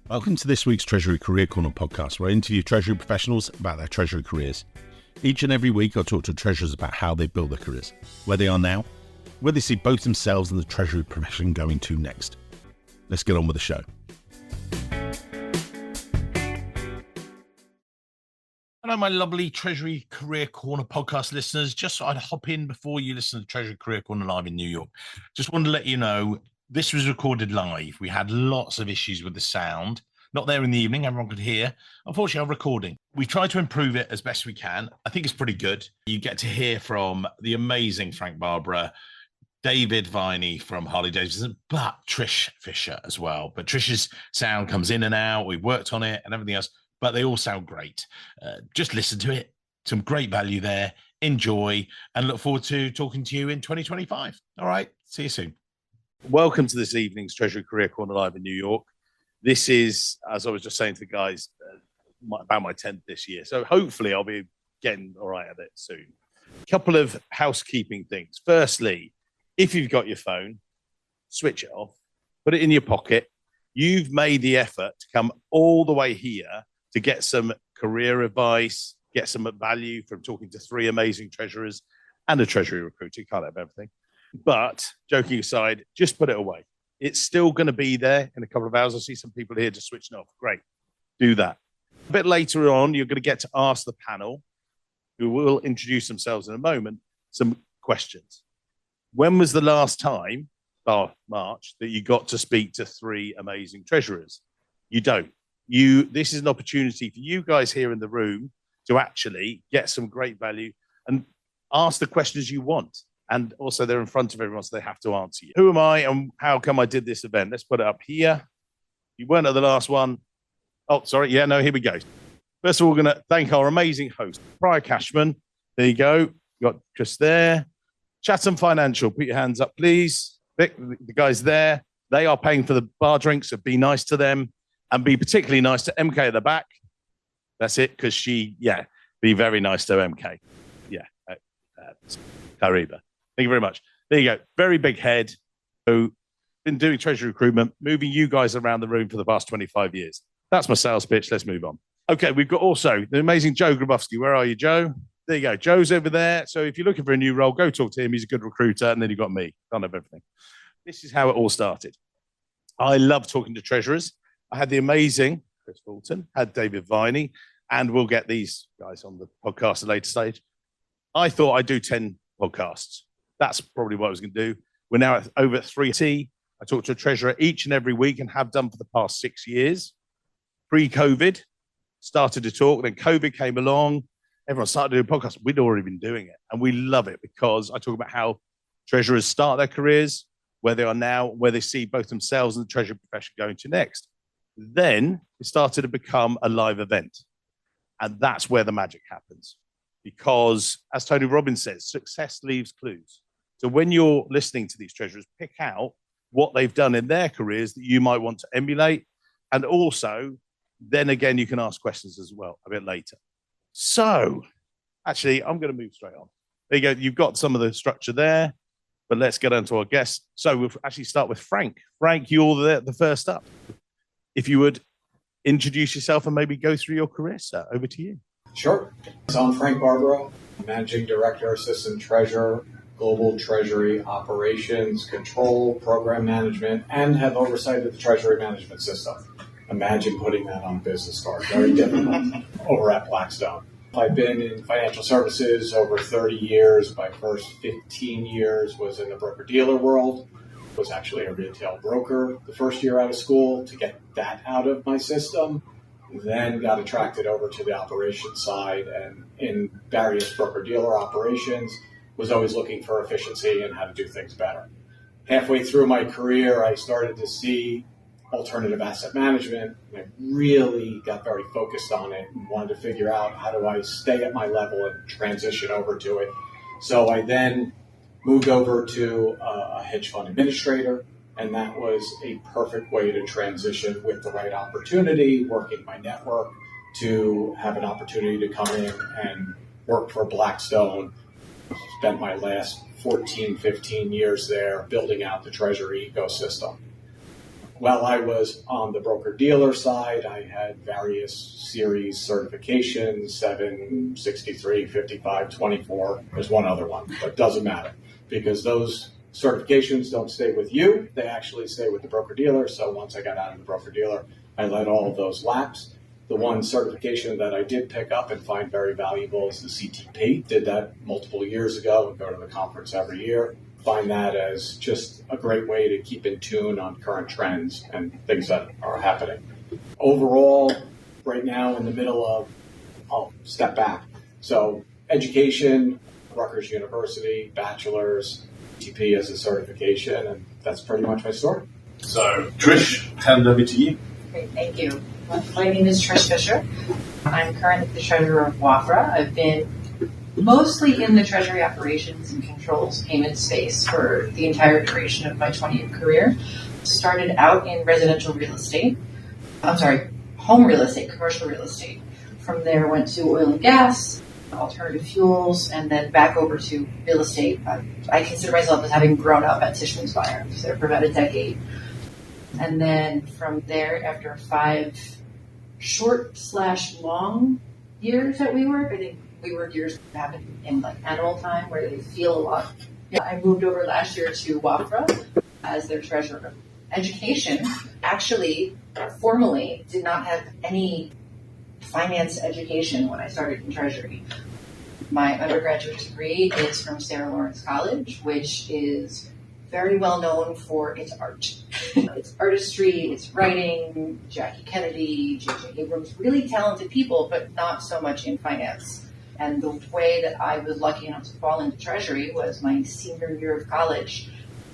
Welcome to this week's Treasury Career Corner podcast, where I interview Treasury professionals about their Treasury careers. Each and every week, I'll talk to treasurers about how they built their careers, where they are now, where they see both themselves and the Treasury profession going to next. Let's get on with the show. Hello, my lovely Treasury Career Corner podcast listeners. Just so I'd hop in before you listen to Treasury Career Corner live in New York. Just wanted to let you know, this was recorded live. We had lots of issues with the sound. Not there in the evening, everyone could hear. Unfortunately, our recording. We tried to improve it as best we can. I think it's pretty good. You get to hear from the amazing Frank Barbara, David Viney from Harley Davidson, but Trish Fisher as well. But Trish's sound comes in and out. We worked on it and everything else, but they all sound great. Just listen to it. Some great value there. Enjoy, and look forward to talking to you in 2025. All right, see you soon. Welcome to this evening's Treasury Career Corner live in New York. This is, as I was just saying to the guys, about my 10th this year. So hopefully I'll be getting all right at it soon. A couple of housekeeping things. Firstly, if you've got your phone, switch it off, put it in your pocket. You've made the effort to come all the way here to get some career advice, get some value from talking to three amazing treasurers and a treasury recruiter. You can't have everything. But joking aside, just put it away. It's still going to be there in a couple of hours. I see some people here just switching off. Great. Do that. A bit later on, you're going to get to ask the panel, who will introduce themselves in a moment, some questions. When was the last time, March, that you got to speak to three amazing treasurers? You don't. This is an opportunity for you guys here in the room to actually get some great value and ask the questions you want. And also they're in front of everyone, so they have to answer you. Who am I and how come I did this event? Let's put it up here. You weren't at the last one. Oh, sorry. Yeah, no, here we go. First of all, we're going to thank our amazing host, Brian Cashman. There you go. You got Chris there. Chatham Financial, put your hands up, please. Vic, the guys there, they are paying for the bar drinks, so be nice to them. And be particularly nice to MK at the back. That's it, because be very nice to MK. Yeah, Kariba. Thank you very much. There you go. Very big head. So, been doing treasury recruitment, moving you guys around the room for the past 25 years. That's my sales pitch. Let's move on. Okay, we've got also the amazing Joe Grabowski. Where are you, Joe? There you go. Joe's over there. So if you're looking for a new role, go talk to him. He's a good recruiter. And then you've got me. Can't have everything. This is how it all started. I love talking to treasurers. I had the amazing Chris Fulton, had David Viney, and we'll get these guys on the podcast at a later stage. I thought I'd do 10 podcasts. That's probably what I was going to do. We're now at over 3T. I talk to a treasurer each and every week and have done for the past 6 years. Pre-COVID, started to talk. Then COVID came along. Everyone started doing podcasts. We'd already been doing it. And we love it because I talk about how treasurers start their careers, where they are now, where they see both themselves and the treasury profession going to next. Then it started to become a live event. And that's where the magic happens. Because, as Tony Robbins says, success leaves clues. So when you're listening to these treasurers, pick out what they've done in their careers that you might want to emulate. And also, then again, you can ask questions as well a bit later. So, actually, I'm going to move straight on. There you go. You've got some of the structure there, but let's get on to our guests. So we'll actually start with Frank. Frank, you're the first up. If you would introduce yourself and maybe go through your career, sir. Over to you. Sure. So I'm Frank Barbara, Managing Director, Assistant Treasurer, Global Treasury Operations, Control, Program Management, and have oversight of the Treasury Management System. Imagine putting that on a business card. Very difficult over at Blackstone. I've been in financial services over 30 years. My first 15 years was in the broker-dealer world. Was actually a retail broker the first year out of school to get that out of my system. Then got attracted over to the operations side, and in various broker-dealer operations was always looking for efficiency and how to do things better. Halfway through my career, I started to see alternative asset management, and I really got very focused on it and wanted to figure out how do I stay at my level and transition over to it. So I then moved over to a hedge fund administrator, and that was a perfect way to transition with the right opportunity, working my network to have an opportunity to come in and work for Blackstone. Spent my last 14, 15 years there building out the treasury ecosystem. While I was on the broker-dealer side, I had various series certifications, 7, 63, 55, 24. There's one other one, but it doesn't matter because those certifications don't stay with you. They actually stay with the broker-dealer. So once I got out of the broker-dealer, I let all of those lapse. The one certification that I did pick up and find very valuable is the CTP. Did that multiple years ago and go to the conference every year. Find that as just a great way to keep in tune on current trends and things that are happening. Overall, right now in the middle of, I'll step back. So education, Rutgers University, bachelor's, TP as a certification, and that's pretty much my story. So, Trish, hand over to you. Great, thank you. My name is Trish Fisher. I'm currently the treasurer of WAFRA. I've been mostly in the treasury operations and controls payment space for the entire duration of my 20-year career. Started out in residential real estate. Home real estate, commercial real estate. From there went to oil and gas, alternative fuels, and then back over to real estate. I consider myself as having grown up at Tishman's Fire, so for about a decade. And then from there, after 5 short/long years at WeWork, I think WeWork years happen in like annual time where they feel a lot. I moved over last year to WAFRA as their treasurer. Education, actually, formally, did not have any finance education when I started in Treasury. My undergraduate degree is from Sarah Lawrence College, which is very well known for its art. Its artistry, its writing, Jackie Kennedy, J.J. Abrams, really talented people, but not so much in finance. And the way that I was lucky enough to fall into Treasury was my senior year of college.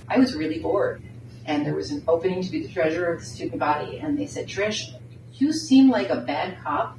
I was really bored. And there was an opening to be the treasurer of the student body. And they said, Trish, you seem like a bad cop.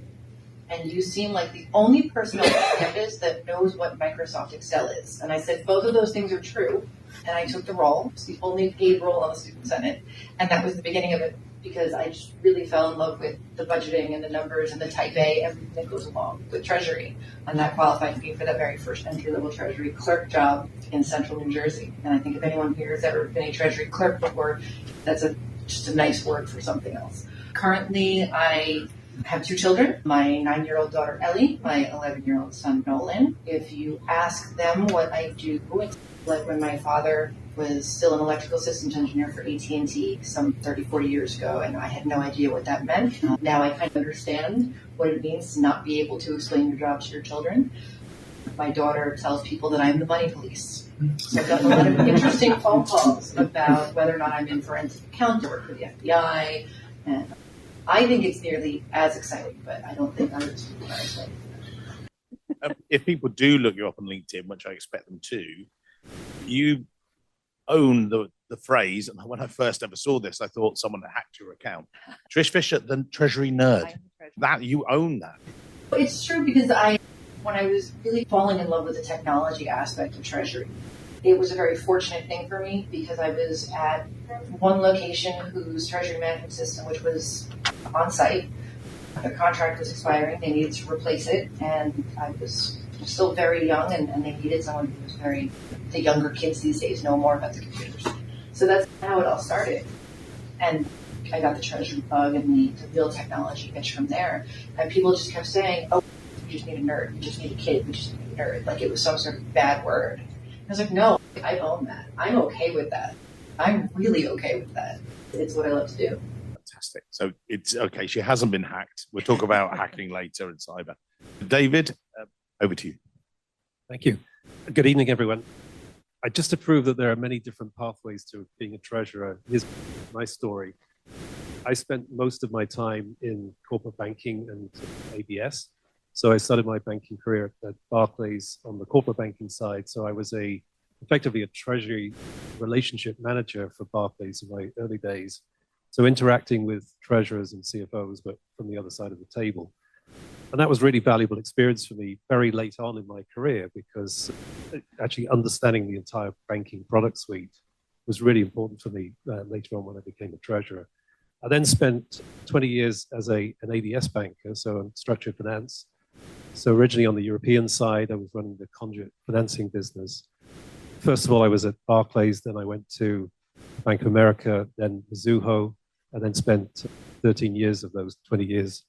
And you seem like the only person on the campus that knows what Microsoft Excel is. And I said, both of those things are true. And I took the role. It's the only paid role on the Student Senate. And that was the beginning of it because I just really fell in love with the budgeting and the numbers and the type A, everything that goes along with Treasury. And that qualified me for that very first entry-level Treasury clerk job in central New Jersey. And I think if anyone here has ever been a Treasury clerk before, that's just a nice word for something else. Currently, I have 2 children, my 9-year-old daughter Ellie, my 11-year-old son Nolan. If you ask them what I do, it's like when my father was still an electrical systems engineer for AT&T some 30, 40 years ago, and I had no idea what that meant. Now I kind of understand what it means to not be able to explain your job to your children. My daughter tells people that I'm the money police. So I've gotten a lot of interesting phone calls about whether or not I'm in forensic accounting or for the FBI, and I think it's nearly as exciting, but I don't think others people are excited. If people do look you up on LinkedIn, which I expect them to, you own the phrase, and when I first ever saw this, I thought someone had hacked your account. Trish Fisher, the Treasury nerd. That you own that. It's true because when I was really falling in love with the technology aspect of Treasury, it was a very fortunate thing for me because I was at one location whose treasury management system, which was on site, the contract was expiring, they needed to replace it, and I was still very young, and they needed someone who was the younger kids these days know more about the computers. So that's how it all started. And I got the treasury bug and the real technology itch from there. And people just kept saying, oh, you just need a nerd, you just need a kid, you just need a nerd. Like it was some sort of bad word. I was like, no, I own that. I'm okay with that. I'm really okay with that. It's what I love to do. Fantastic. So it's okay. She hasn't been hacked. We'll talk about hacking later in cyber. David, over to you. Thank you. Good evening, everyone. I just to prove that there are many different pathways to being a treasurer. Here's my story. I spent most of my time in corporate banking and ABS. So I started my banking career at Barclays on the corporate banking side. So I was effectively a treasury relationship manager for Barclays in my early days. So interacting with treasurers and CFOs, but from the other side of the table. And that was really valuable experience for me very late on in my career because actually understanding the entire banking product suite was really important for me later on when I became a treasurer. I then spent 20 years as an ABS banker, so in structured finance. So originally on the European side, I was running the conduit financing business. First of all, I was at Barclays, then I went to Bank of America, then Mizuho, and then spent 13 years of those 20 years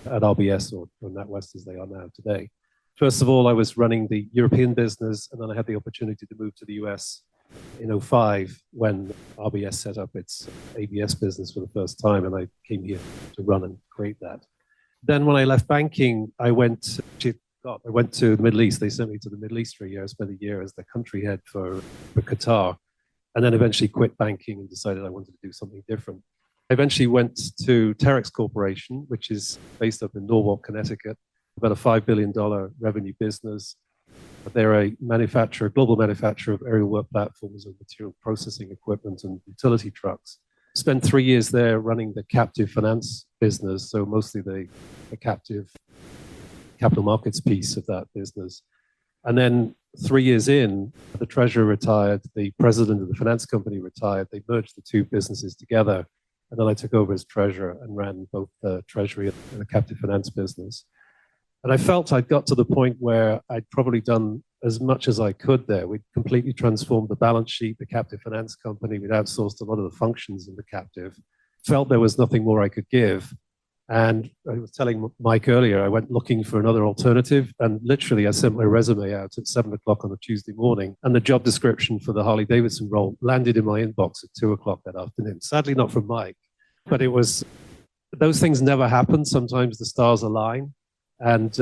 at RBS, or NatWest as they are now today. First of all, I was running the European business, and then I had the opportunity to move to the US in 2005 when RBS set up its ABS business for the first time, and I came here to run and create that. Then when I left banking, I went to the Middle East. They sent me to the Middle East for a year. I spent a year as the country head for Qatar, and then eventually quit banking and decided I wanted to do something different. I eventually went to Terex Corporation, which is based up in Norwalk, Connecticut, about a $5 billion revenue business. They're a global manufacturer of aerial work platforms and material processing equipment and utility trucks. Spent 3 years there running the captive finance business, so mostly the captive capital markets piece of that business. And then 3 years in, the treasurer retired, the president of the finance company retired, they merged the two businesses together, and then I took over as treasurer and ran both the treasury and the captive finance business. And I felt I'd got to the point where I'd probably done as much as I could there. We'd completely transformed the balance sheet, the captive finance company. We'd outsourced a lot of the functions in the captive. Felt there was nothing more I could give. And I was telling Mike earlier, I went looking for another alternative. And literally, I sent my resume out at 7 o'clock on a Tuesday morning. And the job description for the Harley-Davidson role landed in my inbox at 2 o'clock that afternoon. Sadly, not from Mike. But it was, those things never happen. Sometimes the stars align. And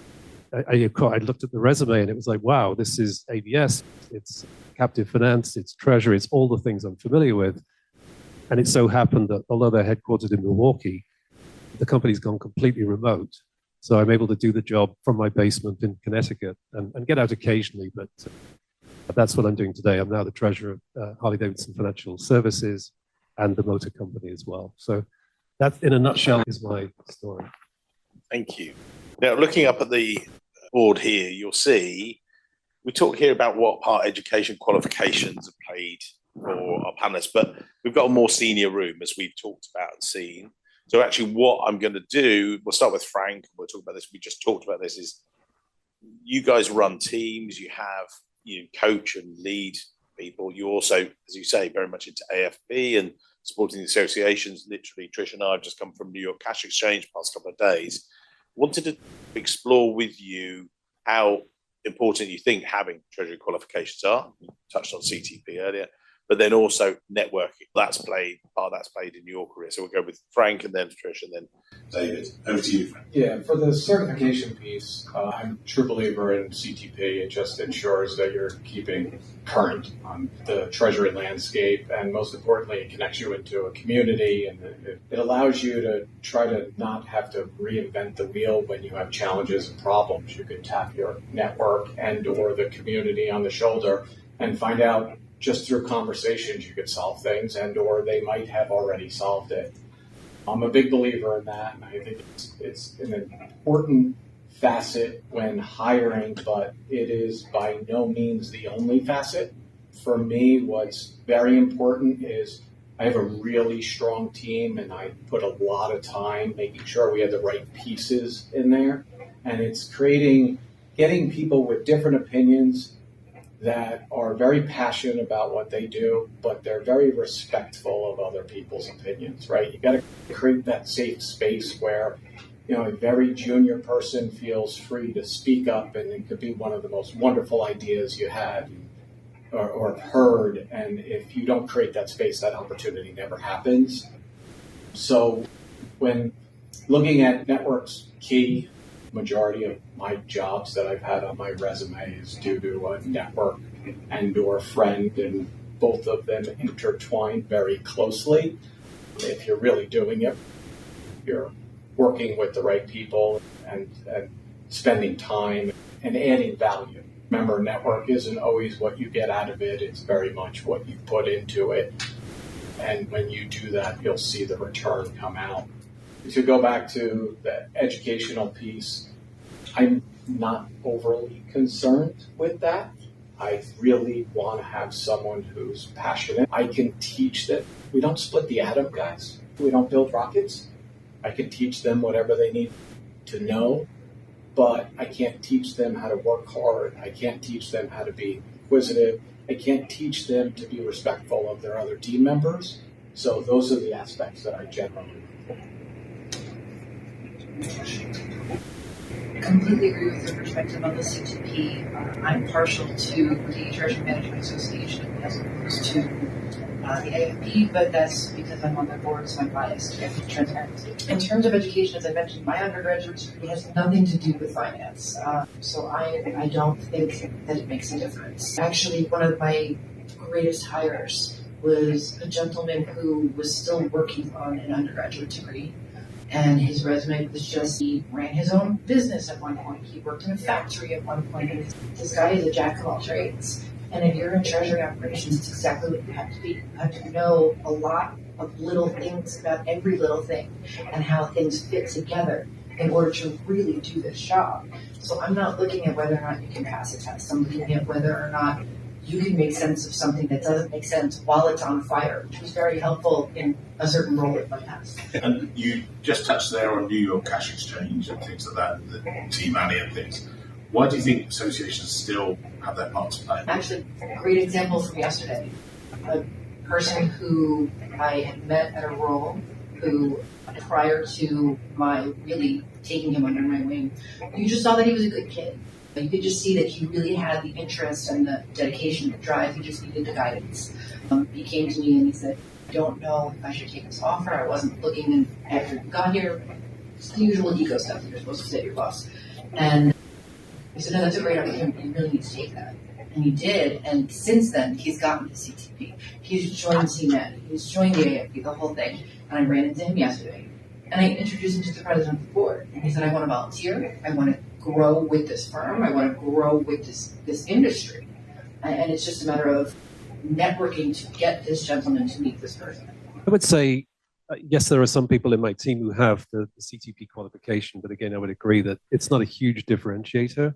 I looked at the resume and it was like, wow, this is ABS, it's captive finance, it's treasury, it's all the things I'm familiar with. And it so happened that although they're headquartered in Milwaukee, the company's gone completely remote. So I'm able to do the job from my basement in Connecticut and get out occasionally, but that's what I'm doing today. I'm now the treasurer of Harley-Davidson Financial Services and the motor company as well. So that, in a nutshell, is my story. Thank you. Now, looking up at the board here, you'll see we talk here about what part education qualifications have played for our panelists, but we've got a more senior room, as we've talked about and seen. So actually what I'm going to do, we'll start with Frank. We'll talk about this. We just talked about this, is you guys run teams, you coach and lead people. You also, as you say, very much into AFP and supporting the associations. Literally, Trish and I have just come from New York Cash Exchange past couple of days. Wanted to explore with you how important you think having treasury qualifications are. You touched on CTP earlier, but then also networking. That's played in your career. So we'll go with Frank and then Trish and then David. Over to you, Frank. Yeah, for the certification piece, I'm a true believer in CTP. It just ensures that you're keeping current on the treasury landscape, and most importantly, it connects you into a community, and it allows you to try to not have to reinvent the wheel when you have challenges and problems. You can tap your network and or the community on the shoulder and find out just through conversations you could solve things, and or they might have already solved it. I'm a big believer in that, and I think it's an important facet when hiring, but it is by no means the only facet. For me, what's very important is I have a really strong team, and I put a lot of time making sure we have the right pieces in there. And it's getting people with different opinions that are very passionate about what they do, but they're very respectful of other people's opinions, right? You got to create that safe space where, a very junior person feels free to speak up, and it could be one of the most wonderful ideas you had or heard. And if you don't create that space, that opportunity never happens. So when looking at networks, key majority of my jobs that I've had on my resume is due to a network and or friend, and both of them intertwine very closely. If you're really doing it, you're working with the right people and spending time and adding value. Remember, network isn't always what you get out of it. It's very much what you put into it. And when you do that, you'll see the return come out. To go back to the educational piece, I'm not overly concerned with that. I really want to have someone who's passionate. I can teach them. We don't split the atom, guys. We don't build rockets. I can teach them whatever they need to know, but I can't teach them how to work hard. I can't teach them how to be inquisitive. I can't teach them to be respectful of their other team members. So those are the aspects that I generally I completely agree with your perspective on the CTP. I'm partial to the Treasury Management Association as opposed to the AFP, but that's because I'm on their board, so I'm biased to transparency. In terms of education, as I mentioned, my undergraduate degree has nothing to do with finance, so I don't think that it makes a difference. Actually, one of my greatest hires was a gentleman who was still working on an undergraduate degree. And his resume was just, he ran his own business at one point. He worked in a factory at one point. And this guy is a jack of all trades. And if you're in treasury operations, it's exactly what you have to be. You have to know a lot of little things about every little thing and how things fit together in order to really do this job. So I'm not looking at whether or not you can pass a test. I'm looking at whether or not you can make sense of something that doesn't make sense while it's on fire, which was very helpful in a certain role in my past. And you just touched there on New York Cash Exchange and things like that, the T-Money and things. Why do you think associations still have that part to play? Actually, a great example from yesterday. A person who I had met at a role who, prior to my really taking him under my wing, you just saw that he was a good kid. You could just see that he really had the interest and the dedication, the drive. He just needed the guidance. He came to me and he said, I don't know if I should take this offer. I wasn't looking after you got here. It's the usual ego stuff that you're supposed to say to your boss. And he said, no, that's a great opportunity. You really need to take that. And he did. And since then, he's gotten the CTP. He's joined CMED. He's joined the AFP, the whole thing. And I ran into him yesterday. And I introduced him to the president of the board. And he said, I want to volunteer. I want to grow with this firm. I want to grow with this industry. And it's just a matter of networking to get this gentleman to meet this person. I would say, yes, there are some people in my team who have the CTP qualification, but again, I would agree that it's not a huge differentiator.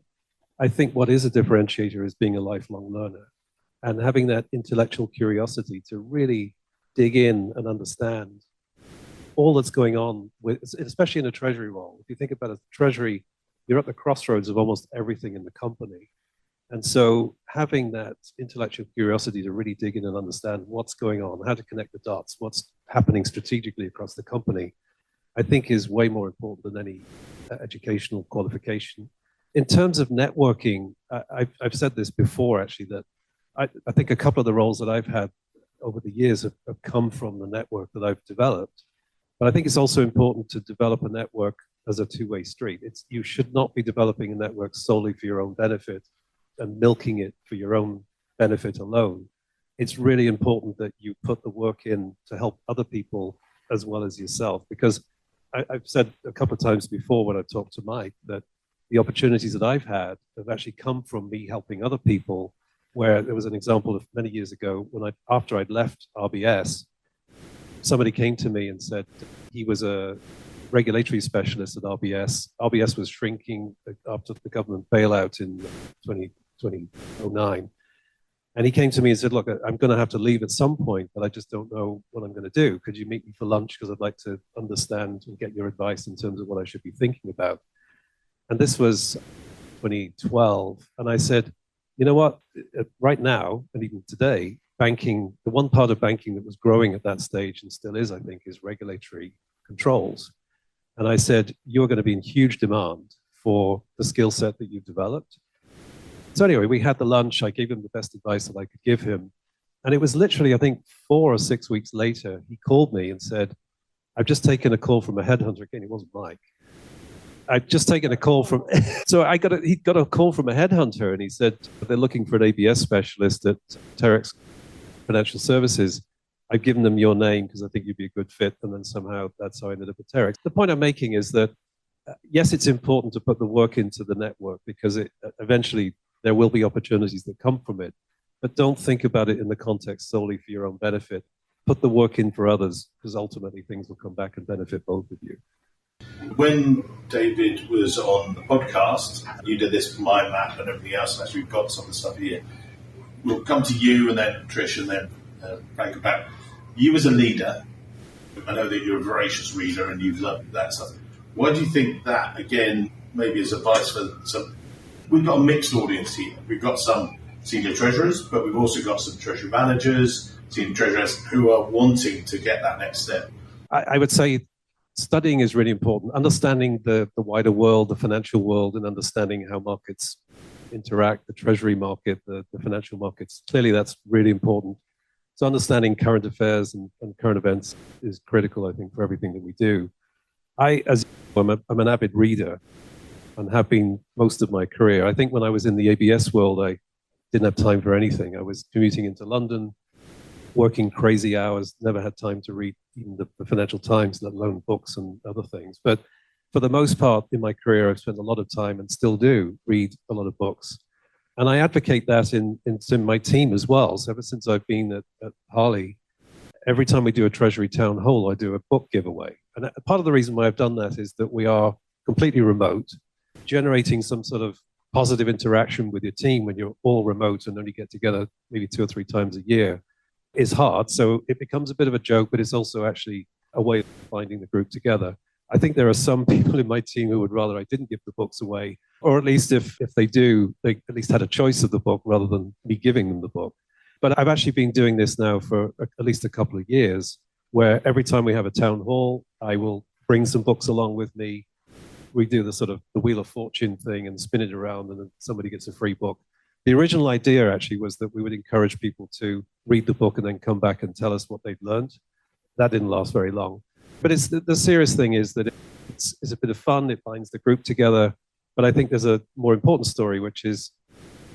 I think what is a differentiator is being a lifelong learner and having that intellectual curiosity to really dig in and understand all that's going on, with, especially in a treasury role. If you think about a treasury, you're at the crossroads of almost everything in the company. And so having that intellectual curiosity to really dig in and understand what's going on, how to connect the dots, what's happening strategically across the company, I think is way more important than any educational qualification. In terms of networking, I've said this before, actually, that I think a couple of the roles that I've had over the years have come from the network that I've developed. But I think it's also important to develop a network as a two-way street. You should not be developing a network solely for your own benefit and milking it for your own benefit alone. It's really important that you put the work in to help other people as well as yourself. Because I've said a couple of times before when I talked to Mike that the opportunities that I've had have actually come from me helping other people, where there was an example of many years ago when after I'd left RBS, somebody came to me and said he was a regulatory specialist at RBS. RBS was shrinking after the government bailout in 2009. And he came to me and said, look, I'm going to have to leave at some point, but I just don't know what I'm going to do. Could you meet me for lunch? Because I'd like to understand and get your advice in terms of what I should be thinking about. And this was 2012. And I said, you know what, right now, and even today, banking, the one part of banking that was growing at that stage and still is, I think, is regulatory controls. And I said, you're going to be in huge demand for the skill set that you've developed. So anyway, we had the lunch. I gave him the best advice that I could give him. And it was literally, I think, 4 or 6 weeks later, he called me and said, I've just taken a call from a headhunter. Again, it wasn't Mike. I've just taken a call from, so he got a call from a headhunter and he said, they're looking for an ABS specialist at Terex Financial Services. I've given them your name because I think you'd be a good fit. And then somehow that's how I ended up at Terex. The point I'm making is that, yes, it's important to put the work into the network because eventually there will be opportunities that come from it. But don't think about it in the context solely for your own benefit. Put the work in for others because ultimately things will come back and benefit both of you. When David was on the podcast, you did this mind map and everything else, and as we've got some of the stuff here, we'll come to you and then Trish and then Frank about you as a leader. I know that you're a voracious reader and you've loved that stuff. Why do you think that, again, maybe as advice for some? We've got a mixed audience here. We've got some senior treasurers, but we've also got some treasury managers, senior treasurers who are wanting to get that next step? I would say studying is really important. Understanding the wider world, the financial world, and understanding how markets interact, the treasury market, the financial markets. Clearly, that's really important. So understanding current affairs and current events is critical, I think, for everything that we do. I'm an avid reader and have been most of my career. I think when I was in the ABS world, I didn't have time for anything. I was commuting into London, working crazy hours, never had time to read even the Financial Times, let alone books and other things. But for the most part in my career, I've spent a lot of time and still do read a lot of books. And I advocate that in my team as well. So ever since I've been at Harley, every time we do a Treasury Town Hall, I do a book giveaway. And part of the reason why I've done that is that we are completely remote, generating some sort of positive interaction with your team when you're all remote and only get together maybe 2 or 3 times a year is hard. So it becomes a bit of a joke, but it's also actually a way of binding the group together. I think there are some people in my team who would rather I didn't give the books away, or at least if they do, they at least had a choice of the book rather than me giving them the book. But I've actually been doing this now for at least a couple of years, where every time we have a town hall, I will bring some books along with me. We do the sort of the Wheel of Fortune thing and spin it around, and then somebody gets a free book. The original idea actually was that we would encourage people to read the book and then come back and tell us what they'd learned. That didn't last very long. But it's the serious thing is that it's a bit of fun. It binds the group together. But I think there's a more important story, which is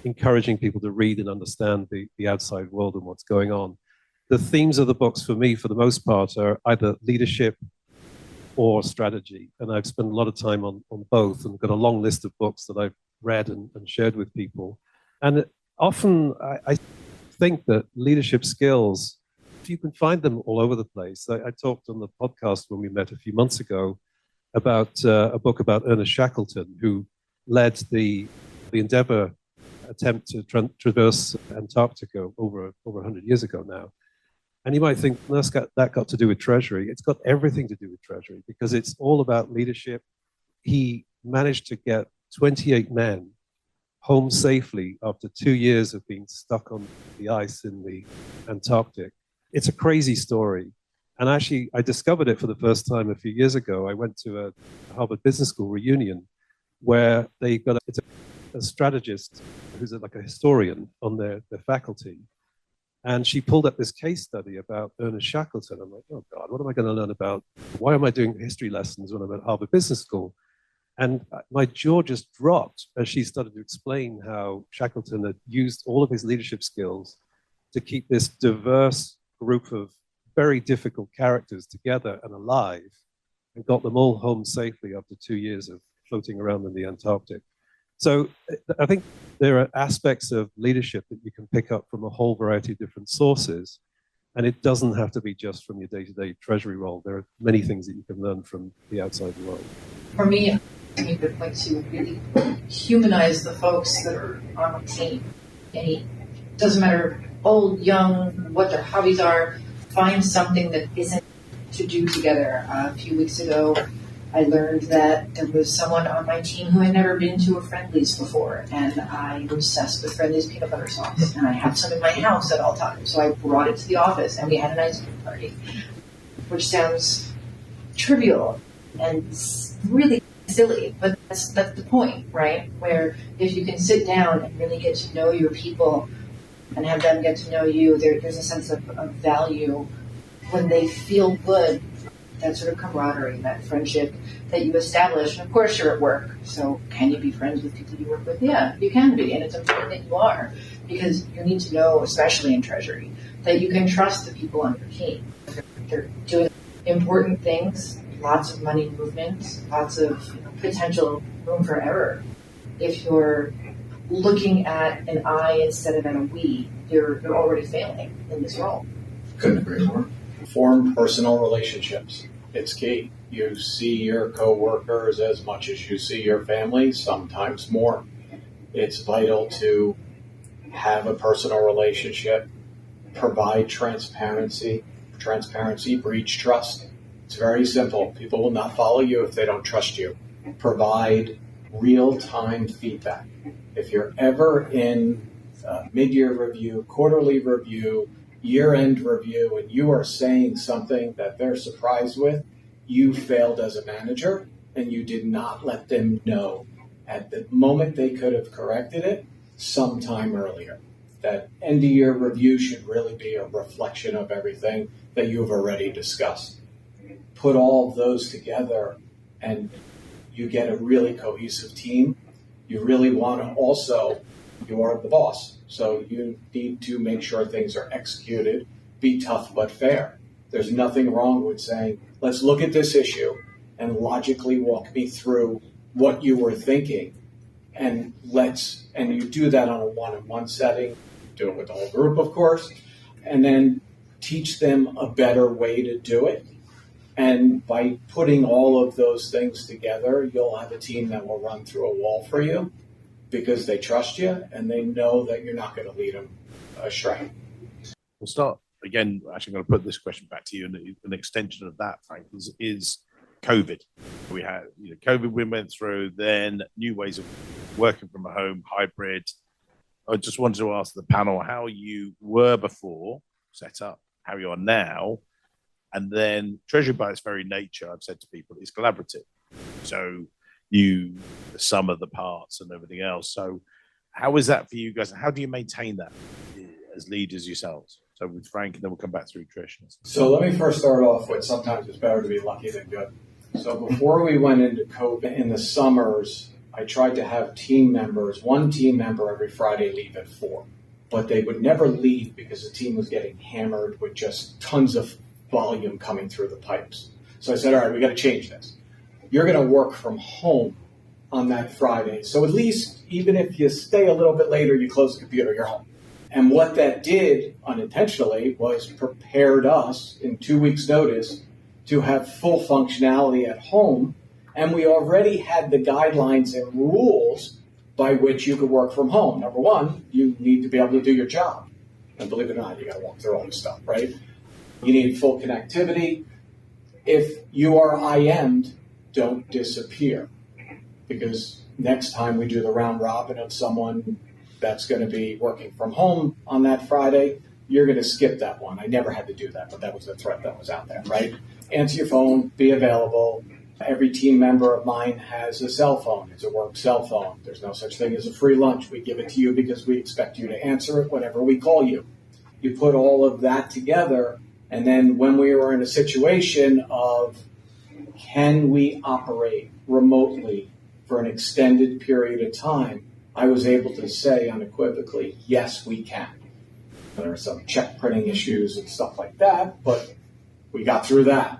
encouraging people to read and understand the outside world and what's going on. The themes of the books for me, for the most part, are either leadership or strategy. And I've spent a lot of time on both and got a long list of books that I've read and shared with people. And often I think that leadership skills, you can find them all over the place. I talked on the podcast when we met a few months ago about a book about Ernest Shackleton, who led the Endeavour attempt to traverse Antarctica over 100 years ago now. And you might think, well, that got to do with Treasury. It's got everything to do with Treasury because it's all about leadership. He managed to get 28 men home safely after 2 years of being stuck on the ice in the Antarctic. It's a crazy story. And actually, I discovered it for the first time a few years ago. I went to a Harvard Business School reunion where they got a strategist who's like a historian on their faculty. And she pulled up this case study about Ernest Shackleton. I'm like, oh God, what am I going to learn about? Why am I doing history lessons when I'm at Harvard Business School? And my jaw just dropped as she started to explain how Shackleton had used all of his leadership skills to keep this diverse group of very difficult characters together and alive and got them all home safely after 2 years of floating around in the Antarctic. So I think there are aspects of leadership that you can pick up from a whole variety of different sources. And it doesn't have to be just from your day-to-day treasury role. There are many things that you can learn from the outside world. For me, I make a point to really humanize the folks that are on the team. It doesn't matter old, young, what their hobbies are. Find something that isn't to do together. A few weeks ago, I learned that there was someone on my team who had never been to a Friendly's before, and I'm obsessed with Friendly's peanut butter sauce, and I have some in my house at all times. So I brought it to the office, and we had an ice cream party, which sounds trivial and really silly, but that's the point, right? Where if you can sit down and really get to know your people and have them get to know you, there's a sense of value when they feel good. That sort of camaraderie, that friendship that you establish. And of course, you're at work, so can you be friends with people you work with? Yeah, you can be, and it's important that you are, because you need to know, especially in Treasury, that you can trust the people on your team. They're doing important things, lots of money movement, lots of potential room for error. If you're looking at an I instead of at a we, you're already failing in this role. Couldn't agree more. Form personal relationships. It's key. You see your coworkers as much as you see your family, sometimes more. It's vital to have a personal relationship, provide transparency. Transparency breeds trust. It's very simple. People will not follow you if they don't trust you. Provide real-time feedback. If you're ever in mid-year review, quarterly review, year-end review and you are saying something that they're surprised with, you failed as a manager and you did not let them know at the moment they could have corrected it sometime earlier. That end-of-year review should really be a reflection of everything that you've already discussed. Put all of those together and you get a really cohesive team. You really want to also, you are the boss, so you need to make sure things are executed, be tough but fair. There's nothing wrong with saying, let's look at this issue and logically walk me through what you were thinking. And you do that on a one-on-one setting, do it with the whole group, of course, and then teach them a better way to do it. And by putting all of those things together, you'll have a team that will run through a wall for you because they trust you and they know that you're not going to lead them astray. We'll start again. Actually, I'm going to put this question back to you, and an extension of that, Frank, is COVID. We had COVID we went through, then new ways of working from home, hybrid. I just wanted to ask the panel how you were before set up, how you are now. And then Treasury, by its very nature, I've said to people, is collaborative. So the sum of the parts and everything else. So how is that for you guys? How do you maintain that as leaders yourselves? So with Frank, and then we'll come back through Trish. So let me first start off with sometimes it's better to be lucky than good. So before we went into COVID in the summers, I tried to have one team member every Friday leave at 4. But they would never leave because the team was getting hammered with just tons of volume coming through the pipes. So I said, all right, we got to change this. You're going to work from home on that Friday. So at least, even if you stay a little bit later, you close the computer, you're home. And what that did unintentionally was prepared us in 2 weeks' notice to have full functionality at home. And we already had the guidelines and rules by which you could work from home. Number one, you need to be able to do your job. And believe it or not, you got to walk through all this stuff, right? You need full connectivity. If you are IM'd, don't disappear. Because next time we do the round robin of someone that's going to be working from home on that Friday, you're going to skip that one. I never had to do that, but that was the threat that was out there, right? Answer your phone, be available. Every team member of mine has a cell phone. It's a work cell phone. There's no such thing as a free lunch. We give it to you because we expect you to answer it whenever we call you. You put all of that together, and then when we were in a situation of can we operate remotely for an extended period of time, I was able to say unequivocally, yes, we can. There are some check printing issues and stuff like that, but we got through that.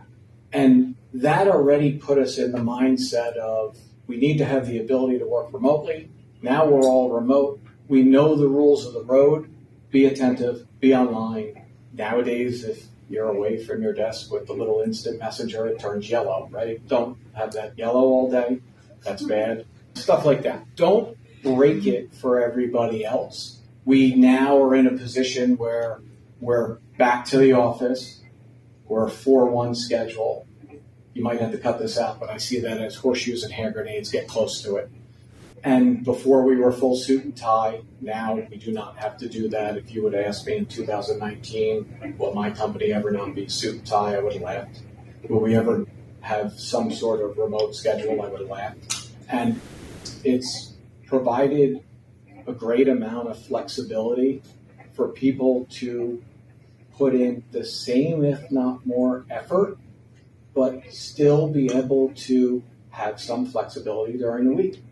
And that already put us in the mindset of we need to have the ability to work remotely. Now we're all remote. We know the rules of the road. Be attentive, be online. Nowadays, if you're away from your desk with the little instant messenger, it turns yellow, right? Don't have that yellow all day. That's bad. Stuff like that. Don't break it for everybody else. We now are in a position where we're back to the office. We're a 4-1 schedule. You might have to cut this out, but I see that as horseshoes and hand grenades. Get close to it. And before we were full suit and tie, now we do not have to do that. If you would ask me in 2019, will my company ever not be suit and tie, I would have laughed. Will we ever have some sort of remote schedule, I would have laughed. And it's provided a great amount of flexibility for people to put in the same, if not more, effort, but still be able to have some flexibility during the week.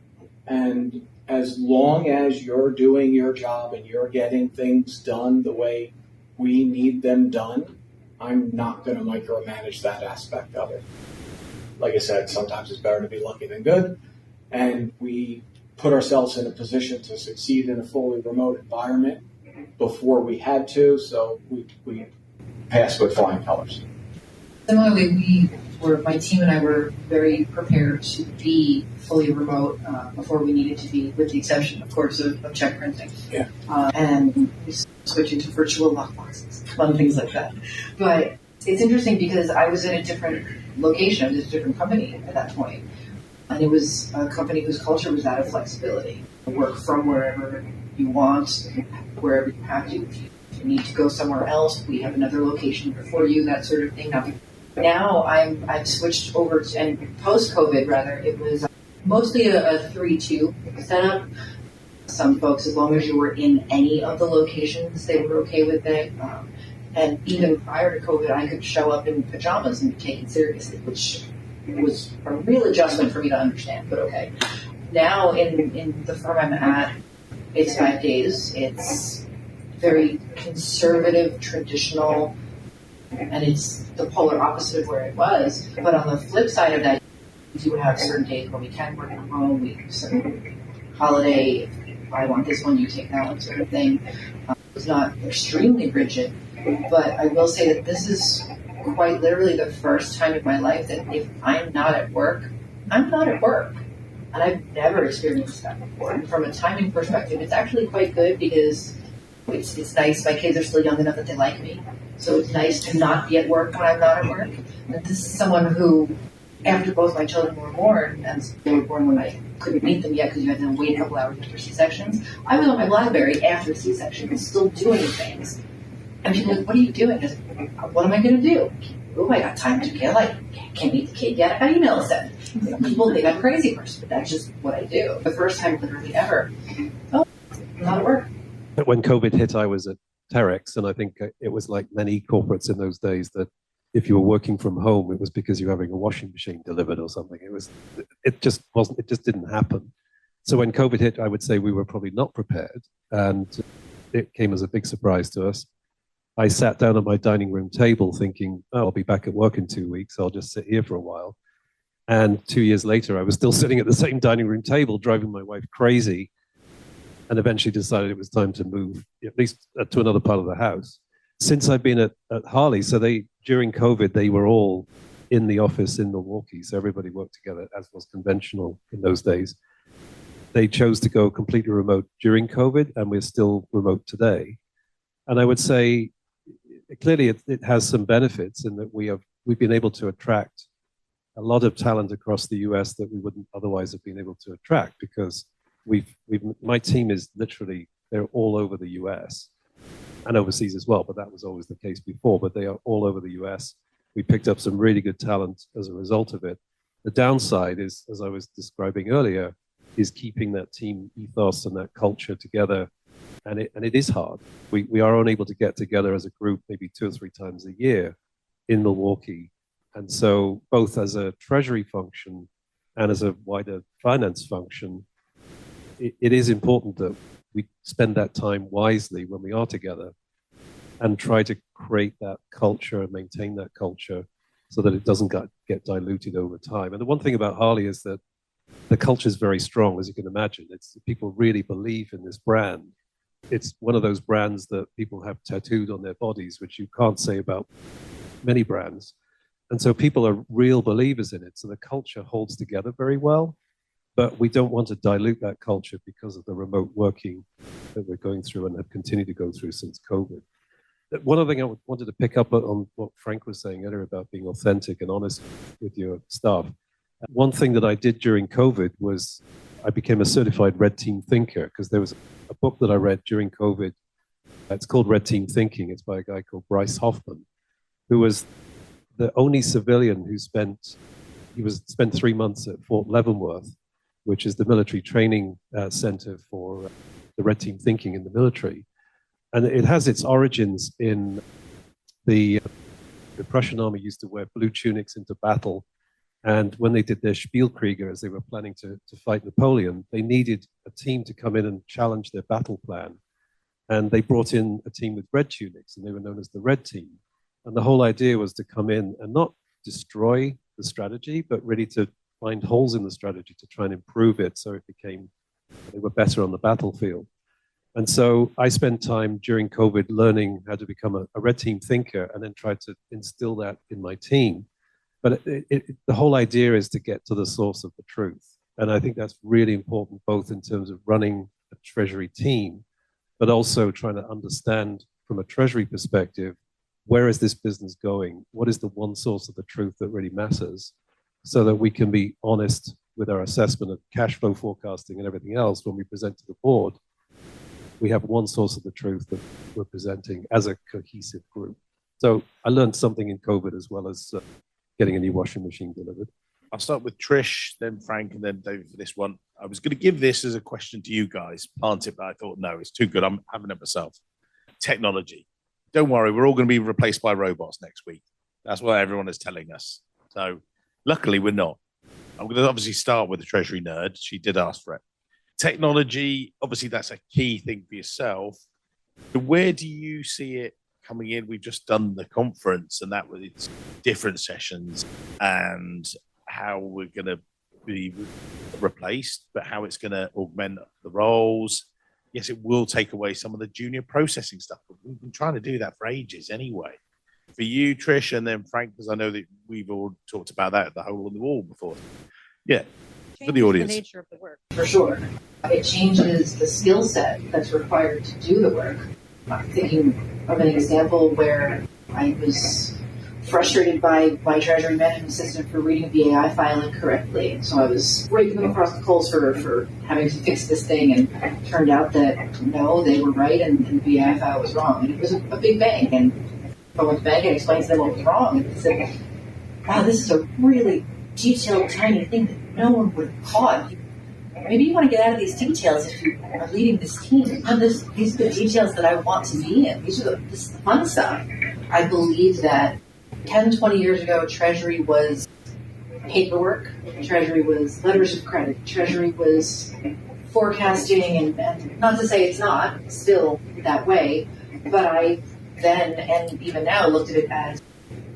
And as long as you're doing your job and you're getting things done the way we need them done, I'm not going to micromanage that aspect of it. Like I said, sometimes it's better to be lucky than good. And we put ourselves in a position to succeed in a fully remote environment before we had to, so we passed with flying colors. Similarly, my team and I were very prepared to be fully remote before we needed to be, with the exception, of course, of check printing. Yeah. And we switched into virtual lockboxes, fun things like that. But it's interesting because I was in a different location, I was at a different company at that point. And it was a company whose culture was that of flexibility. Work from wherever you want, wherever you have to. If you you need to go somewhere else, we have another location for you, that sort of thing. Now I've switched over to, and post-COVID rather, it was mostly a 3-2 setup. Some folks, as long as you were in any of the locations, they were okay with it. And even prior to COVID, I could show up in pajamas and be taken seriously, which was a real adjustment for me to understand, but okay. Now in the firm I'm at, it's 5 days. It's very conservative, traditional, and it's the polar opposite of where it was. But on the flip side of that, we do have certain days where we can work from home, we certain holiday, if I want this one, you take that one sort of thing. It's not extremely rigid, but I will say that this is quite literally the first time in my life that if I'm not at work, I'm not at work. And I've never experienced that before. And from a timing perspective, it's actually quite good because it's nice. My kids are still young enough that they like me. So it's nice to not be at work when I'm not at work. And this is someone who, after both my children were born, and they were born when I couldn't meet them yet because you had to wait a couple hours after C-sections, I was on my BlackBerry after the C-section, still doing things. And people are like, what are you doing? I was like, what am I going to do? Oh, I got time to kill. I can't meet the kid yet. I got emails sent. People think I'm a crazy person, but that's just what I do. The first time literally ever. Oh, I'm not at work. When COVID hit, I was at Terex, and I think it was like many corporates in those days that if you were working from home, it was because you were having a washing machine delivered or something. It just didn't happen. So when COVID hit, I would say we were probably not prepared, and it came as a big surprise to us. I sat down at my dining room table thinking, oh, I'll be back at work in 2 weeks. I'll just sit here for a while. And 2 years later, I was still sitting at the same dining room table, driving my wife crazy, and eventually decided it was time to move, at least to another part of the house. Since I've been at Harley, so during COVID, they were all in the office in Milwaukee. So everybody worked together, as was conventional in those days. They chose to go completely remote during COVID, and we're still remote today. And I would say, clearly, it has some benefits in that we've been able to attract a lot of talent across the US that we wouldn't otherwise have been able to attract because my team is literally, they're all over the US and overseas as well, but that was always the case before, but they are all over the US. We picked up some really good talent as a result of it. The downside is, as I was describing earlier, is keeping that team ethos and that culture together. And it is hard. We are unable to get together as a group maybe 2 or 3 times a year in Milwaukee. And so both as a treasury function and as a wider finance function, it is important that we spend that time wisely when we are together and try to create that culture and maintain that culture so that it doesn't get diluted over time. And the one thing about Harley is that the culture is very strong, as you can imagine. People really believe in this brand. It's one of those brands that people have tattooed on their bodies, which you can't say about many brands. And so people are real believers in it. So the culture holds together very well, but we don't want to dilute that culture because of the remote working that we're going through and have continued to go through since COVID. One other thing I wanted to pick up on what Frank was saying earlier about being authentic and honest with your staff. One thing that I did during COVID was I became a certified red team thinker because there was a book that I read during COVID. It's called Red Team Thinking. It's by a guy called Bryce Hoffman, who was the only civilian who spent 3 months at Fort Leavenworth, which is the military training center for the red team thinking in the military. And it has its origins in the Prussian army used to wear blue tunics into battle. And when they did their Spielkrieger, as they were planning to fight Napoleon, they needed a team to come in and challenge their battle plan. And they brought in a team with red tunics, and they were known as the Red Team. And the whole idea was to come in and not destroy the strategy, but really to find holes in the strategy to try and improve it so they were better on the battlefield. And so I spent time during COVID learning how to become a red team thinker and then tried to instill that in my team. But the whole idea is to get to the source of the truth. And I think that's really important, both in terms of running a treasury team, but also trying to understand from a treasury perspective, where is this business going? What is the one source of the truth that really matters so that we can be honest with our assessment of cash flow forecasting and everything else when we present to the board. we have one source of the truth that we're presenting as a cohesive group. So I learned something in COVID as well as getting a new washing machine delivered. I'll start with Trish, then Frank, and then David for this one. I was going to give this as a question to you guys, plant it, but I thought, no, it's too good. I'm having it myself. Technology. Don't worry, we're all going to be replaced by robots next week. That's what everyone is telling us. So luckily, we're not. I'm going to obviously start with the Treasury nerd. She did ask for it. Technology, obviously, that's a key thing for yourself. Where do you see it coming in? We've just done the conference, and that was its different sessions and how we're going to be replaced, but how it's going to augment the roles. Yes, it will take away some of the junior processing stuff, but we've been trying to do that for ages anyway. For you, Trish, and then Frank, because I know that we've all talked about that, the hole in the wall before. Yeah, for the audience. The nature of the work. For sure. It changes the skill set that's required to do the work. I'm thinking of an example where I was frustrated by my treasury management system for reading a BAI file incorrectly. So I was raking them across the coals for having to fix this thing, and it turned out that no, they were right and the BAI file was wrong. And it was a big bank, and I went to the bank and explained to them what was wrong, and they said, wow, this is a really detailed, tiny thing that no one would have caught. Maybe you want to get out of these details if you are leading this team. These are the details that I want to be in. This is the fun stuff. I believe that 10, 20 years ago, Treasury was paperwork. Treasury was letters of credit. Treasury was forecasting, and not to say it's not still that way, but I then and even now looked at it as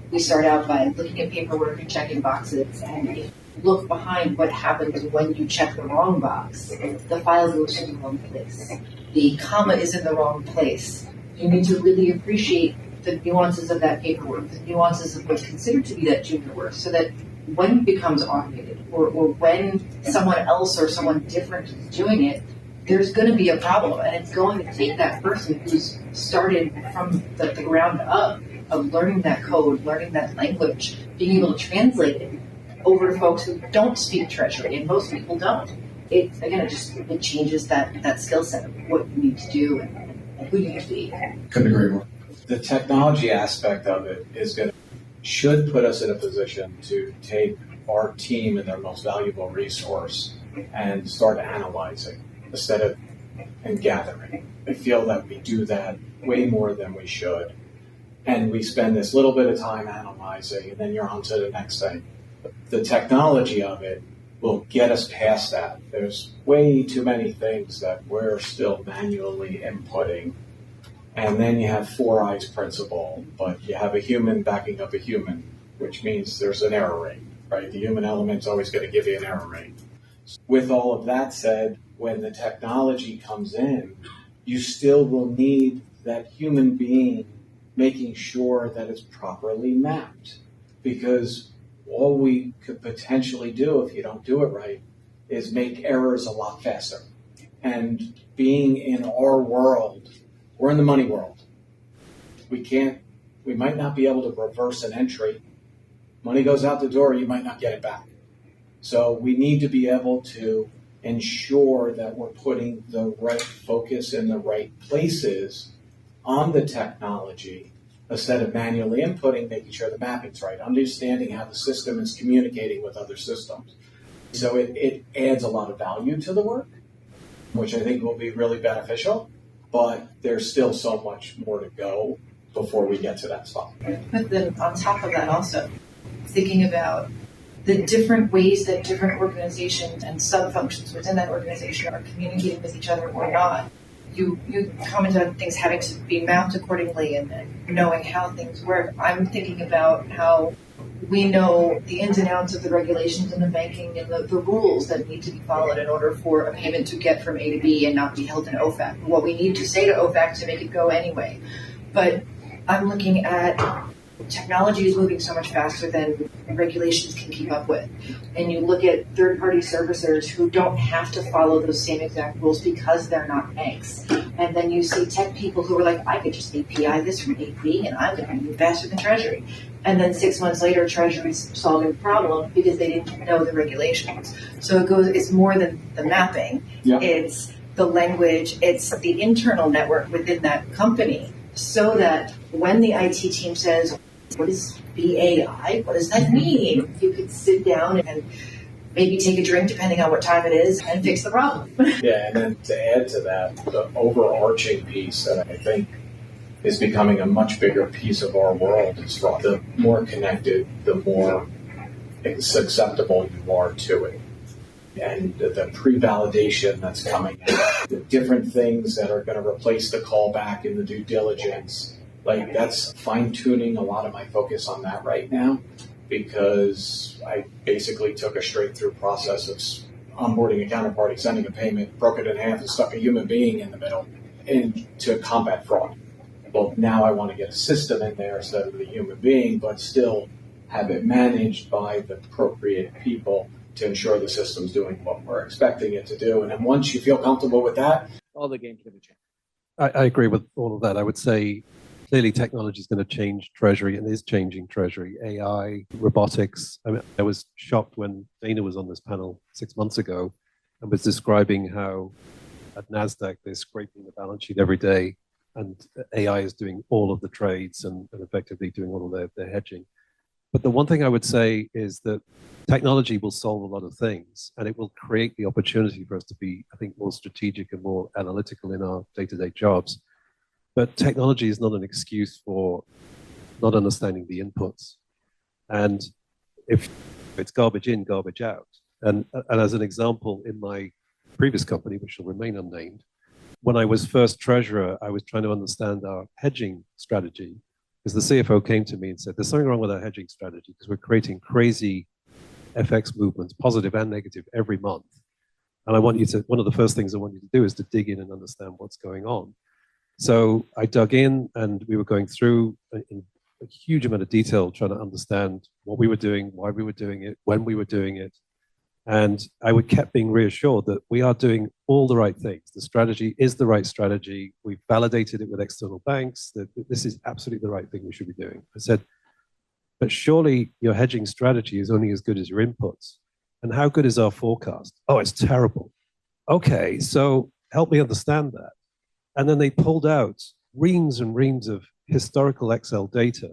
we start out by looking at paperwork and checking boxes, and if you look behind what happens when you check the wrong box, the file goes to the wrong place. The comma is in the wrong place. You need to really appreciate the nuances of that paperwork, the nuances of what's considered to be that junior work, so that when it becomes automated or when someone else or someone different is doing it, there's going to be a problem. And it's going to take that person who's started from the ground up of learning that code, learning that language, being able to translate it over to folks who don't speak Treasury, and most people don't. It changes that skill set of what you need to do and who you need to be. Couldn't agree more. The technology aspect of it should put us in a position to take our team and their most valuable resource and start analyzing instead of and gathering. I feel that we do that way more than we should. And we spend this little bit of time analyzing, and then you're on to the next thing. The technology of it will get us past that. There's way too many things that we're still manually inputting. And then you have four eyes principle, but you have a human backing up a human, which means there's an error rate, right? The human element's always going to give you an error rate. With all of that said, when the technology comes in, you still will need that human being making sure that it's properly mapped. Because all we could potentially do if you don't do it right is make errors a lot faster. And being in our world, we're in the money world. We might not be able to reverse an entry. Money goes out the door, you might not get it back. So we need to be able to ensure that we're putting the right focus in the right places on the technology instead of manually inputting, making sure the mapping's right, understanding how the system is communicating with other systems. So it adds a lot of value to the work, which I think will be really beneficial. But there's still so much more to go before we get to that spot. But then on top of that also, thinking about the different ways that different organizations and sub-functions within that organization are communicating with each other or not. You commented on things having to be mapped accordingly and knowing how things work. I'm thinking about how we know the ins and outs of the regulations in the banking and the rules that need to be followed in order for a payment to get from A to B and not be held in OFAC. What we need to say to OFAC to make it go anyway. But I'm looking at technology is moving so much faster than regulations can keep up with. And you look at third-party servicers who don't have to follow those same exact rules because they're not banks. And then you see tech people who are like, I could just API this from A to B and I'm going to move faster than Treasury. And then 6 months later, Treasury's solving the problem because they didn't know the regulations. So it's more than the mapping. Yeah. It's the language, it's the internal network within that company, so that when the IT team says, what is BAI? What does that mean? You could sit down and maybe take a drink, depending on what time it is, and fix the problem. Yeah, and then to add to that, the overarching piece that I think is becoming a much bigger piece of our world is fraud. The more connected, the more susceptible you are to it. And the pre-validation that's coming out, the different things that are going to replace the callback in the due diligence, like that's fine-tuning a lot of my focus on that right now, because I basically took a straight-through process of onboarding a counterparty, sending a payment, broke it in half, and stuck a human being in the middle and to combat fraud. Well, now I want to get a system in there instead of the human being, but still have it managed by the appropriate people to ensure the system's doing what we're expecting it to do. And then once you feel comfortable with that, all the game's going to change. I agree with all of that. I would say clearly technology is going to change Treasury and is changing Treasury. AI, robotics. I mean, I was shocked when Dana was on this panel 6 months ago and was describing how at NASDAQ they're scraping the balance sheet every day and AI is doing all of the trades and effectively doing all of their hedging. But the one thing I would say is that technology will solve a lot of things and it will create the opportunity for us to be, I think, more strategic and more analytical in our day-to-day jobs. But technology is not an excuse for not understanding the inputs. And if it's garbage in, garbage out. And as an example, in my previous company, which will remain unnamed, when I was first treasurer, I was trying to understand our hedging strategy. Because the CFO came to me and said, there's something wrong with our hedging strategy because we're creating crazy FX movements, positive and negative, every month. And one of the first things I want you to do is to dig in and understand what's going on. So I dug in and we were going through in a huge amount of detail, trying to understand what we were doing, why we were doing it, when we were doing it. And I kept being reassured that we are doing all the right things. The strategy is the right strategy. We've validated it with external banks that this is absolutely the right thing we should be doing. I said, but surely your hedging strategy is only as good as your inputs. And how good is our forecast? Oh, it's terrible. Okay, so help me understand that. And then they pulled out reams and reams of historical Excel data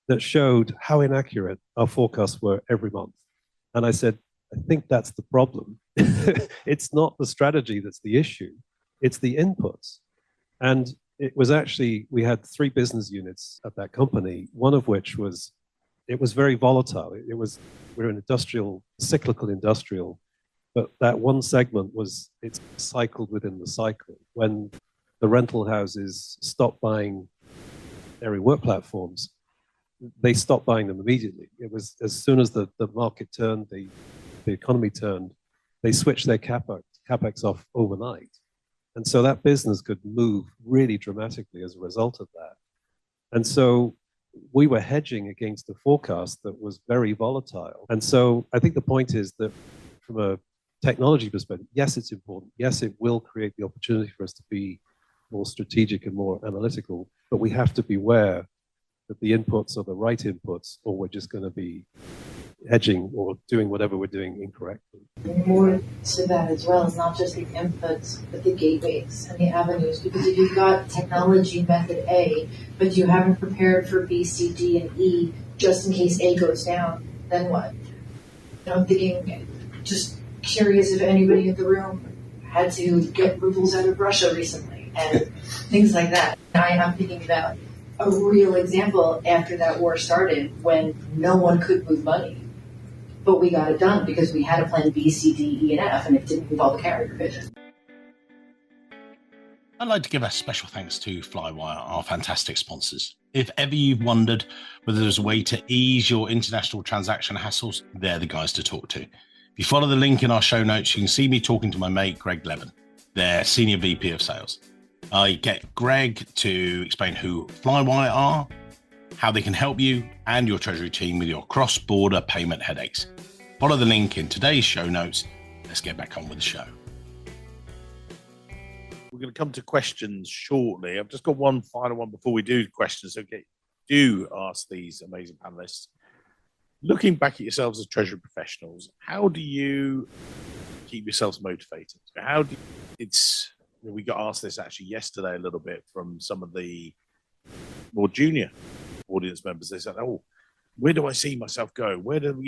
that showed how inaccurate our forecasts were every month. And I said, I think that's the problem. It's not the strategy that's the issue. It's the inputs. And it was actually, we had 3 business units at that company, one of which was, it was very volatile. We're an industrial, cyclical industrial, but that one segment it's cycled within the cycle. When the rental houses stopped buying area work platforms, they stopped buying them immediately. It was as soon as the market turned, the economy turned, they switched their capex off overnight. And so that business could move really dramatically as a result of that. And so we were hedging against a forecast that was very volatile. And so I think the point is that from a technology perspective, yes, it's important. Yes, it will create the opportunity for us to be more strategic and more analytical, but we have to beware that the inputs are the right inputs, or we're just going to be hedging or doing whatever we're doing incorrectly. More to that as well, it's not just the inputs, but the gateways and the avenues. Because if you've got technology method A, but you haven't prepared for B, C, D, and E, just in case A goes down, then what? I'm thinking, just curious if anybody in the room had to get rubles out of Russia recently and things like that. I am thinking about a real example after that war started when no one could move money. But we got it done because we had a plan B, C, D, E, and F, and it didn't involve a carrier provision. I'd like to give a special thanks to Flywire, our fantastic sponsors. If ever you've wondered whether there's a way to ease your international transaction hassles, they're the guys to talk to. If you follow the link in our show notes, you can see me talking to my mate, Greg Levin, their Senior VP of Sales. I get Greg to explain who Flywire are, how they can help you and your treasury team with your cross-border payment headaches. Follow the link in today's show notes. Let's get back on with the show. We're going to come to questions shortly. I've just got one final one before we do questions. Okay, do ask these amazing panelists. Looking back at yourselves as treasury professionals, how do you keep yourselves motivated? How do you we got asked this actually yesterday a little bit from some of the more junior audience members. They said, "Oh, where do I see myself go? Where do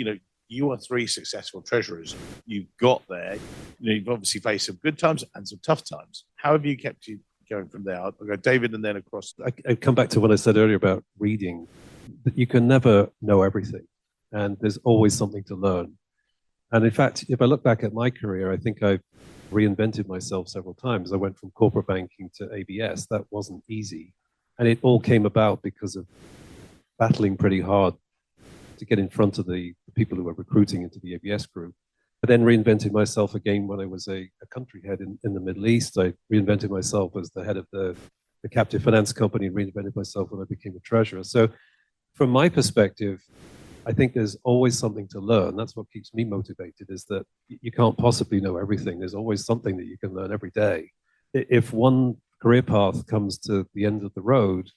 you are 3 successful treasurers. You've got there. You've obviously faced some good times and some tough times. How have you kept you going from there?" I'll go David and then across. I come back to what I said earlier about reading. That you can never know everything, and there's always something to learn. And in fact, if I look back at my career, I think I've reinvented myself several times. I went from corporate banking to ABS. That wasn't easy. And it all came about because of battling pretty hard to get in front of the people who were recruiting into the ABS group. I then reinvented myself again when I was a country head in the Middle East. I reinvented myself as the head of the captive finance company, reinvented myself when I became a treasurer. So from my perspective, I think there's always something to learn. That's what keeps me motivated, is that you can't possibly know everything. There's always something that you can learn every day. If one career path comes to the end of the road,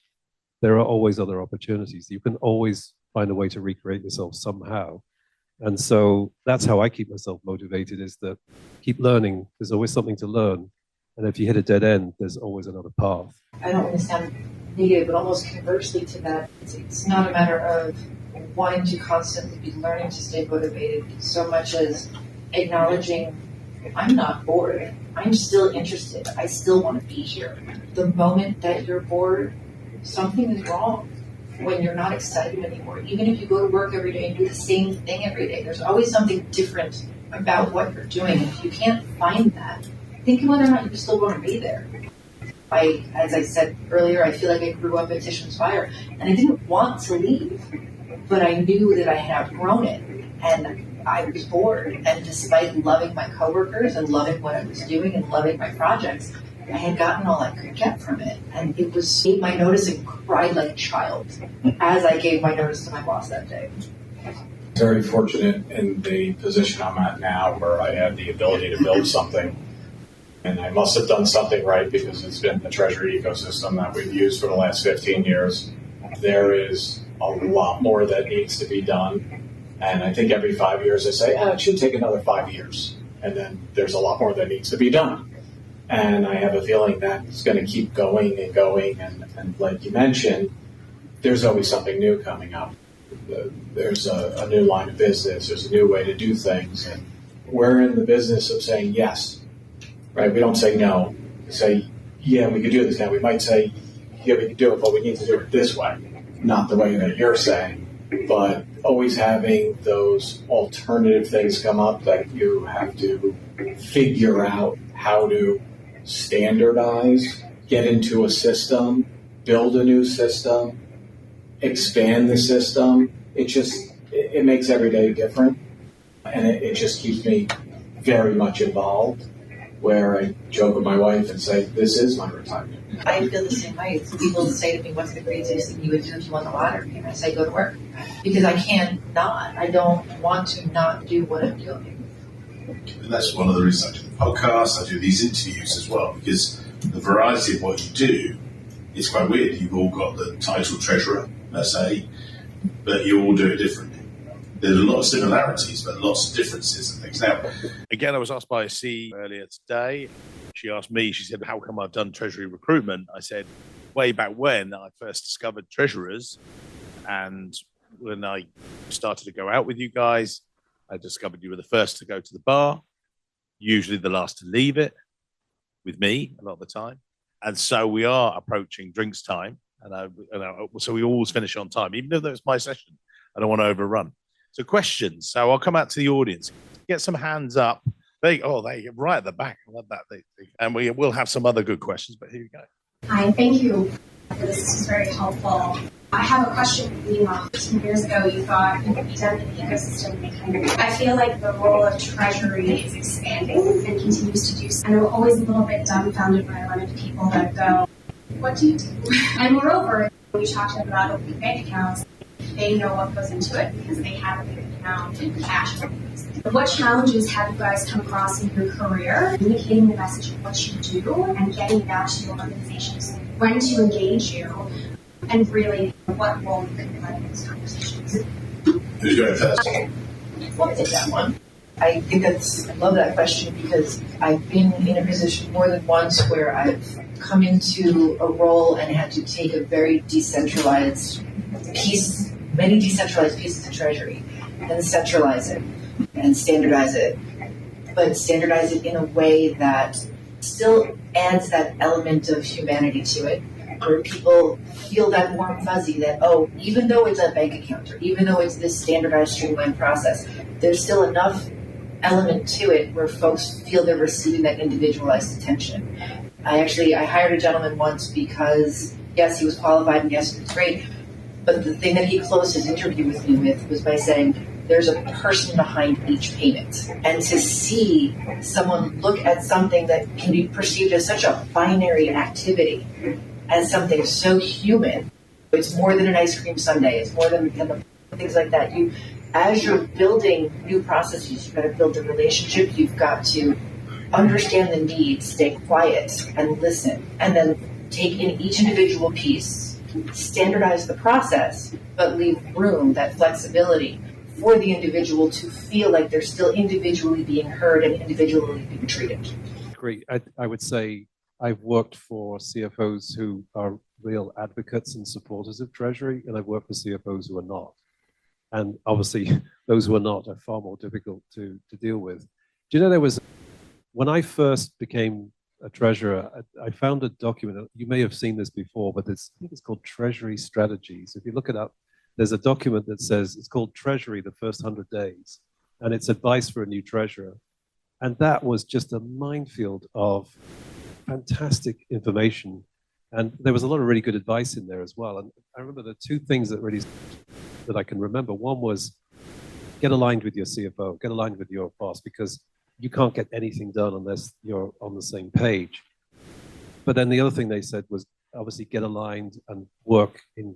there are always other opportunities. You can always find a way to recreate yourself somehow. And so that's how I keep myself motivated, is that keep learning. There's always something to learn. And if you hit a dead end, there's always another path. I don't want to sound negative, but almost conversely to that, it's not a matter of wanting to constantly be learning to stay motivated so much as acknowledging I'm not bored. I'm still interested. I still want to be here. The moment that you're bored, something is wrong. When you're not excited anymore, even if you go to work every day and do the same thing every day, there's always something different about what you're doing. If you can't find that, think of whether or not you still want to be there. As I said earlier, I feel like I grew up at Tishman's Fire, and I didn't want to leave, but I knew that I had outgrown it, and I was bored. And despite loving my coworkers and loving what I was doing and loving my projects, I had gotten all I could get from it. And it was gave my notice and cried like a child as I gave my notice to my boss that day. Very fortunate in the position I'm at now, where I have the ability to build something. And I must have done something right, because it's been the Treasury ecosystem that we've used for the last 15 years. There is a lot more that needs to be done. And I think every 5 years I say, it should take another 5 years. And then there's a lot more that needs to be done. And I have a feeling that it's going to keep going and going. And like you mentioned, there's always something new coming up. There's a new line of business. There's a new way to do things. And we're in the business of saying yes, right? We don't say no. We say, yeah, we could do this now. We might say, yeah, we could do it, but we need to do it this way. Not the way that you're saying, but always having those alternative things come up that you have to figure out how to standardize, get into a system, build a new system, expand the system. It makes every day different, and it just keeps me very much involved, where I joke with my wife and say, this is my retirement. I feel the same way. People say to me, what's the craziest thing you would do if you won the lottery? And I say, go to work. Because I can't not. I don't want to not do what I'm doing. And that's one of the reasons I do the podcast, I do these interviews as well, because the variety of what you do is quite weird. You've all got the title treasurer, per se, but you all do it differently. There's a lot of similarities, but lots of differences and things. Now, Again, I was asked by a C earlier today. She asked me, she said, how come I've done treasury recruitment? I said, way back when I first discovered treasurers, and when I started to go out with you guys, I discovered you were the first to go to the bar, usually the last to leave it, with me a lot of the time. And so we are approaching drinks time, so we always finish on time, even though it's my session. I don't want to overrun. So questions. So I'll come out to the audience. Get some hands up. They right at the back. I love that. And we will have some other good questions, but here you go. Hi, thank you. This is very helpful. I have a question for you. 15 years ago, you thought you would be done in the ecosystem. I feel like the role of Treasury is expanding and continues to do so. And I'm always a little bit dumbfounded when I run into people that go, what do you do? And moreover, we talked about opening bank accounts. They know what goes into it because they have a bank account and cash. What challenges have you guys come across in your career communicating the message of what you do and getting it out to your organizations, when to engage you, and really what role you can play in these conversations? who's going first? I'll take that one. I think I love that question because I've been in a position more than once where I've come into a role and had to take a very decentralized piece, many decentralized pieces of Treasury and centralize it and standardize it, but standardize it in a way that still adds that element of humanity to it, where people feel that warm fuzzy that, oh, even though it's a bank account or even though it's this standardized streamlined process, there's still enough element to it where folks feel they're receiving that individualized attention. I hired a gentleman once because, yes, he was qualified and yes, he was great, but the thing that he closed his interview with me with was by saying, there's a person behind each payment. And to see someone look at something that can be perceived as such a binary activity, as something so human, it's more than an ice cream sundae, it's more than things like that. As you're building new processes, you've got to build the relationship, you've got to understand the needs, stay quiet and listen, and then take in each individual piece, standardize the process, but leave room, that flexibility for the individual to feel like they're still individually being heard and individually being treated. Great. I would say I've worked for CFOs who are real advocates and supporters of Treasury, and I've worked for CFOs who are not. And obviously, those who are not are far more difficult to deal with. Do you know, when I first became a treasurer, I found a document, you may have seen this before, but I think it's called Treasury Strategies. If you look it up, there's a document that says it's called Treasury the First 100 Days, and it's advice for a new treasurer. And that was just a minefield of fantastic information. And there was a lot of really good advice in there as well. And I remember the two things that I can remember. One was get aligned with your CFO, get aligned with your boss, because you can't get anything done unless you're on the same page. But then the other thing they said was obviously get aligned and work in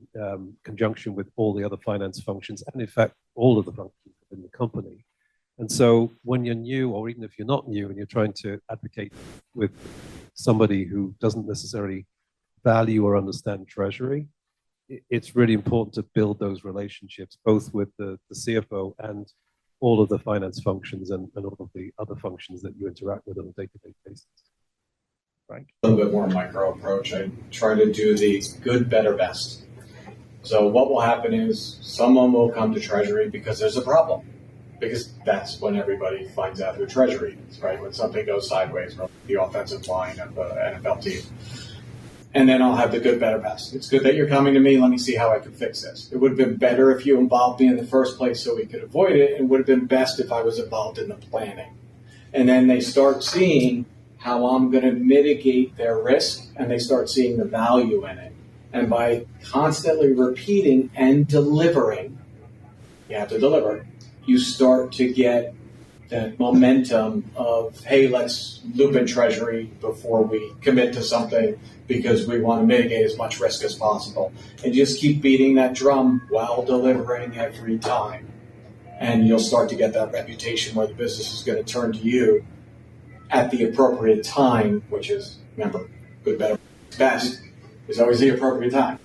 conjunction with all the other finance functions, and in fact, all of the functions in the company. And so when you're new, or even if you're not new and you're trying to advocate with somebody who doesn't necessarily value or understand Treasury, it's really important to build those relationships, both with the CFO and all of the finance functions and all of the other functions that you interact with on a day-to-day basis. Right? A little bit more micro approach. I try to do the good, better, best. So what will happen is someone will come to Treasury because there's a problem. Because that's when everybody finds out who Treasury is, right? When something goes sideways, the offensive line of the NFL team. And then I'll have the good, better, best. It's good that you're coming to me. Let me see how I can fix this. It would have been better if you involved me in the first place so we could avoid it. It would have been best if I was involved in the planning. And then they start seeing how I'm going to mitigate their risk, and they start seeing the value in it. And by constantly repeating and delivering, you have to deliver, you start to get that momentum of, hey, let's loop in Treasury before we commit to something because we want to mitigate as much risk as possible. And just keep beating that drum while delivering every time. And you'll start to get that reputation where the business is going to turn to you at the appropriate time, which is, remember, good, better, best is always the appropriate time.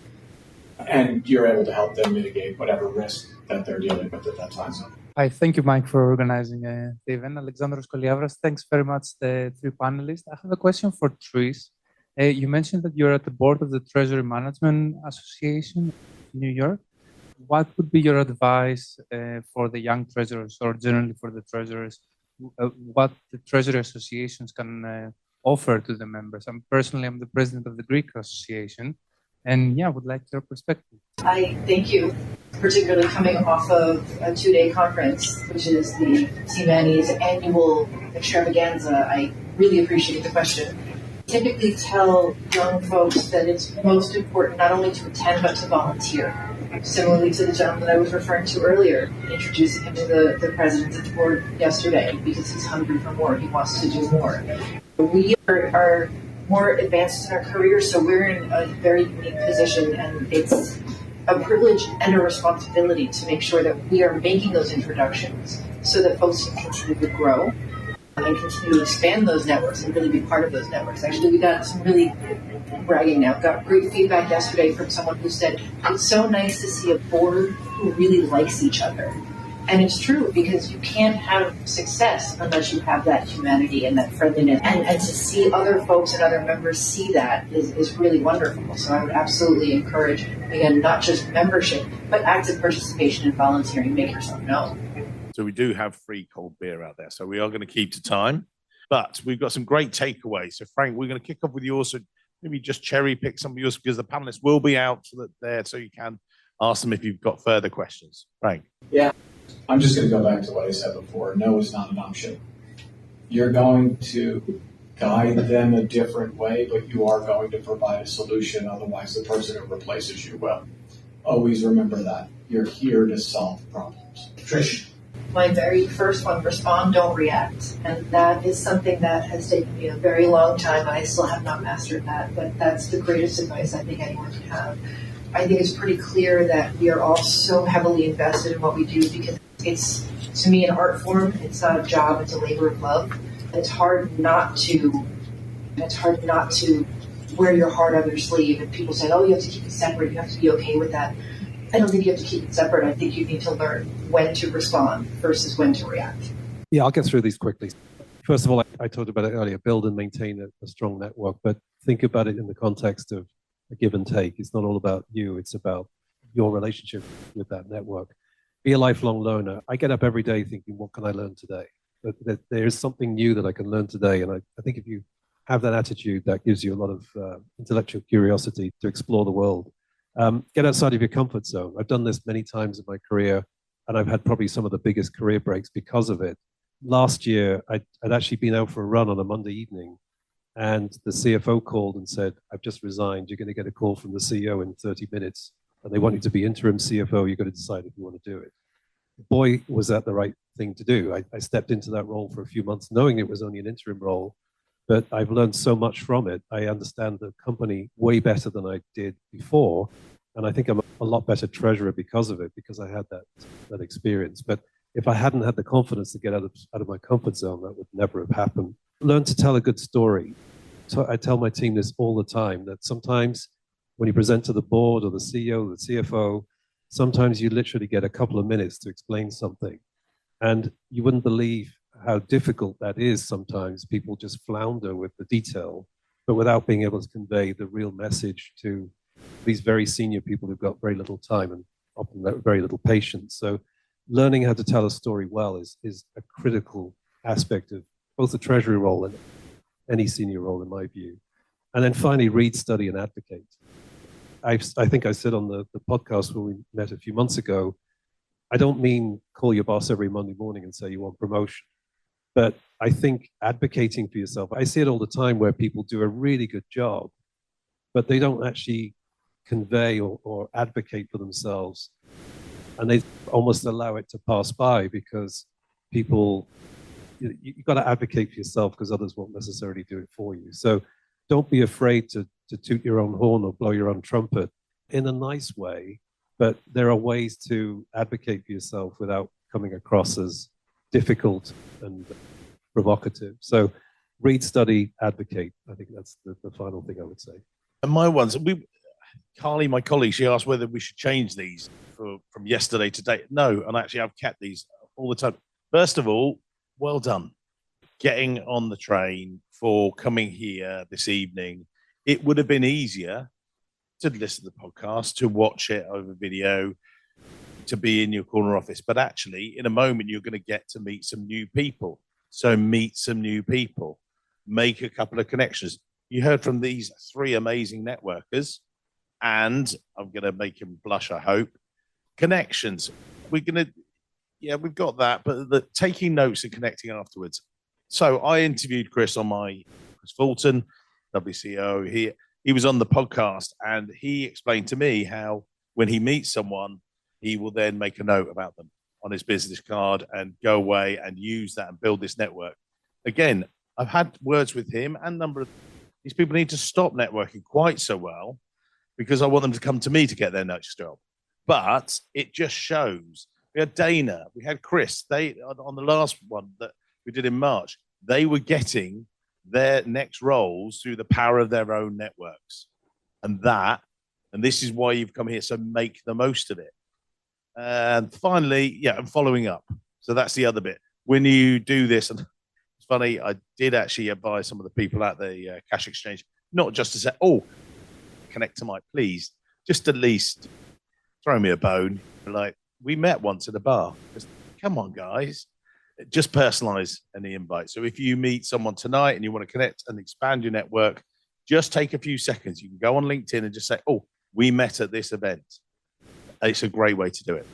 And you're able to help them mitigate whatever risk that they're dealing with at that time. Hi, thank you, Mike, for organizing the event. Alexandros Koliavras, thanks very much, the three panelists. I have a question for Tris. You mentioned that you're at the board of the Treasury Management Association in New York. What would be your advice for the young treasurers, or generally for the treasurers, what the Treasury associations can offer to the members? I'm the president of the Greek Association, and I would like your perspective. I thank you, particularly coming off of a 2-day conference, which is the T-Manny's annual extravaganza. I really appreciate the question. I typically tell young folks that it's most important not only to attend, but to volunteer. Similarly to the gentleman I was referring to earlier, introducing him to the president of the board yesterday because he's hungry for more. He wants to do more. We are more advanced in our careers, so we're in a very unique position, and it's a privilege and a responsibility to make sure that we are making those introductions so that folks can continue to grow and continue to expand those networks and really be part of those networks. Actually, we got some really bragging now. Got great feedback yesterday from someone who said, it's so nice to see a board who really likes each other. And it's true, because you can't have success unless you have that humanity and that friendliness. And to see other folks and other members see that is really wonderful. So I would absolutely encourage, again, not just membership, but active participation and volunteering. Make yourself known. So we do have free cold beer out there. So we are going to keep to time. But we've got some great takeaways. So Frank, we're going to kick off with yours. So maybe just cherry pick some of yours, because the panelists will be out there, so you can ask them if you've got further questions. Frank. Yeah. I'm just going to go back to what I said before. No is not an option. You're going to guide them a different way, but you are going to provide a solution. Otherwise, the person who replaces you will. Always remember that. You're here to solve problems. Trish. My very first one, respond, don't react. And that is something that has taken me a very long time. I still have not mastered that, but that's the greatest advice I think anyone can have. I think it's pretty clear that we are all so heavily invested in what we do, because it's, to me, an art form. It's not a job, it's a labor of love. It's hard not to wear your heart on your sleeve. And people say, oh, you have to keep it separate, you have to be okay with that. I don't think you have to keep it separate. I think you need to learn when to respond versus when to react. Yeah, I'll get through these quickly. First of all, I talked about it earlier, build and maintain a strong network, but think about it in the context of a give and take. It's not all about you, it's about your relationship with that network. Be a lifelong learner. I get up every day thinking, what can I learn today? That there is something new that I can learn today. And I think if you have that attitude, that gives you a lot of intellectual curiosity to explore the world. Get outside of your comfort zone. I've done this many times in my career, and I've had probably some of the biggest career breaks because of it. Last year, I'd actually been out for a run on a Monday evening, and the CFO called and said, I've just resigned. You're going to get a call from the CEO in 30 minutes, and they want you to be interim CFO. You've got to decide if you want to do it. Boy, was that the right thing to do. I stepped into that role for a few months, knowing it was only an interim role, but I've learned so much from it. I understand the company way better than I did before, and I think I'm a lot better treasurer because of it, because I had that experience. But if I hadn't had the confidence to get out of my comfort zone, that would never have happened. Learn to tell a good story. So I tell my team this all the time, that sometimes when you present to the board or the CEO or the CFO, sometimes you literally get a couple of minutes to explain something. And you wouldn't believe how difficult that is sometimes. People just flounder with the detail, but without being able to convey the real message to these very senior people who've got very little time and often very little patience. So learning how to tell a story well is a critical aspect of both the treasury role and any senior role, in my view. And then finally, read, study, and advocate. I think I said on the podcast when we met a few months ago, I don't mean call your boss every Monday morning and say you want promotion. But I think advocating for yourself, I see it all the time where people do a really good job, but they don't actually convey or advocate for themselves. And they almost allow it to pass by because people, you've got to advocate for yourself because others won't necessarily do it for you. So don't be afraid to toot your own horn or blow your own trumpet in a nice way, but there are ways to advocate for yourself without coming across as difficult and provocative. So read, study, advocate. I think that's the final thing I would say. And my ones, Carly, my colleague, she asked whether we should change these from yesterday to today. No, and actually I've kept these all the time. First of all, well done. Getting on the train for coming here this evening. It would have been easier to listen to the podcast, to watch it over video, to be in your corner office. But actually, in a moment, you're going to get to meet some new people. So meet some new people. Make a couple of connections. You heard from these three amazing networkers, and I'm going to make him blush, I hope. Connections. We've got that, but taking notes and connecting afterwards. So I interviewed Chris Fulton, WCO. He was on the podcast, and he explained to me how when he meets someone, he will then make a note about them on his business card and go away and use that and build this network. Again, I've had words with him, and a number of these people need to stop networking quite so well because I want them to come to me to get their next job. But it just shows. We had Dana, we had Chris. They on the last one that we did in March, they were getting their next roles through the power of their own networks. And this is why you've come here. So make the most of it. And finally, and following up. So that's the other bit. When you do this, and it's funny, I did actually advise some of the people at the cash exchange, not just to say, connect to Mike, please, just at least throw me a bone. Like, we met once at a bar. Just, come on, guys. Just personalize any invite. So if you meet someone tonight and you want to connect and expand your network, just take a few seconds. You can go on LinkedIn and just say, we met at this event. It's a great way to do it.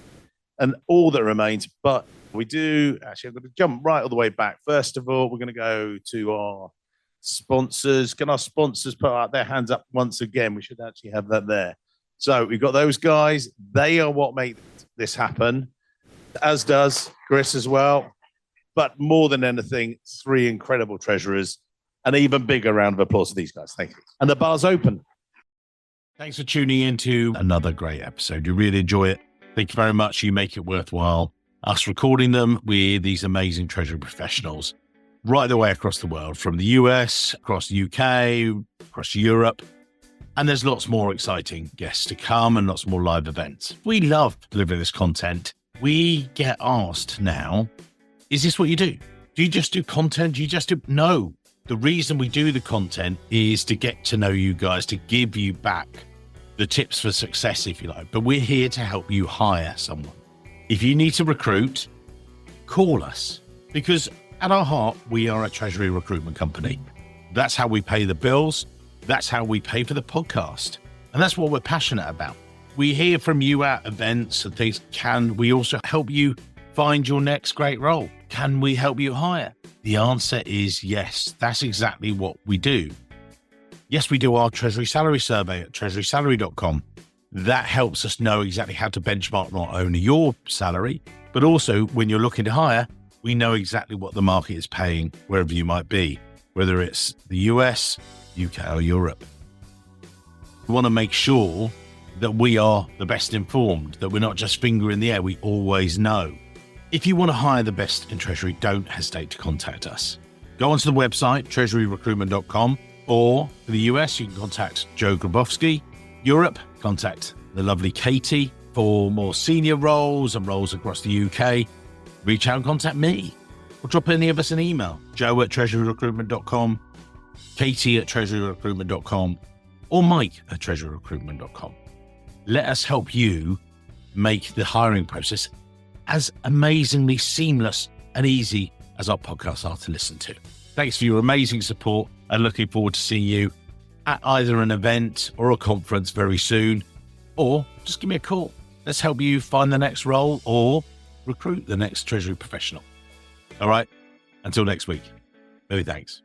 And all that remains, but we do, actually, I'm going to jump right all the way back. First of all, we're going to go to our sponsors. Can our sponsors put out their hands up once again? We should actually have that there. So we've got those guys. They are what make this happen, as does Chris as well. But more than anything, 3 incredible treasurers. An even bigger round of applause for these guys. Thank you. And the bar's open. Thanks for tuning in to another great episode. You really enjoy it. Thank you very much. You make it worthwhile. Us recording them with these amazing treasury professionals right the way across the world, from the US, across the UK, across Europe. And there's lots more exciting guests to come and lots more live events. We love delivering this content. We get asked now, is this what you do? Do you just do content? Do you just do? No. The reason we do the content is to get to know you guys, to give you back the tips for success, if you like. But we're here to help you hire someone. If you need to recruit, call us, because at our heart, we are a treasury recruitment company. That's how we pay the bills. That's how we pay for the podcast. And that's what we're passionate about. We hear from you at events and things. Can we also help you find your next great role? Can we help you hire? The answer is yes. That's exactly what we do. Yes, we do our Treasury Salary Survey at treasurysalary.com. That helps us know exactly how to benchmark not only your salary, but also when you're looking to hire, we know exactly what the market is paying wherever you might be, whether it's the US, UK, or Europe. We want to make sure that we are the best informed, that we're not just finger in the air. We always know. If you want to hire the best in Treasury, don't hesitate to contact us. Go onto the website, treasuryrecruitment.com, or for the US, you can contact Joe Grabowski. Europe, contact the lovely Katie. For more senior roles and roles across the UK, reach out and contact me, or drop any of us an email, joe at treasuryrecruitment.com, Katie at treasuryrecruitment.com, or Mike at treasuryrecruitment.com. Let us help you make the hiring process as amazingly seamless and easy as our podcasts are to listen to. Thanks for your amazing support, and looking forward to seeing you at either an event or a conference very soon, or just give me a call. Let's help you find the next role or recruit the next treasury professional. All right. Until next week. Many thanks.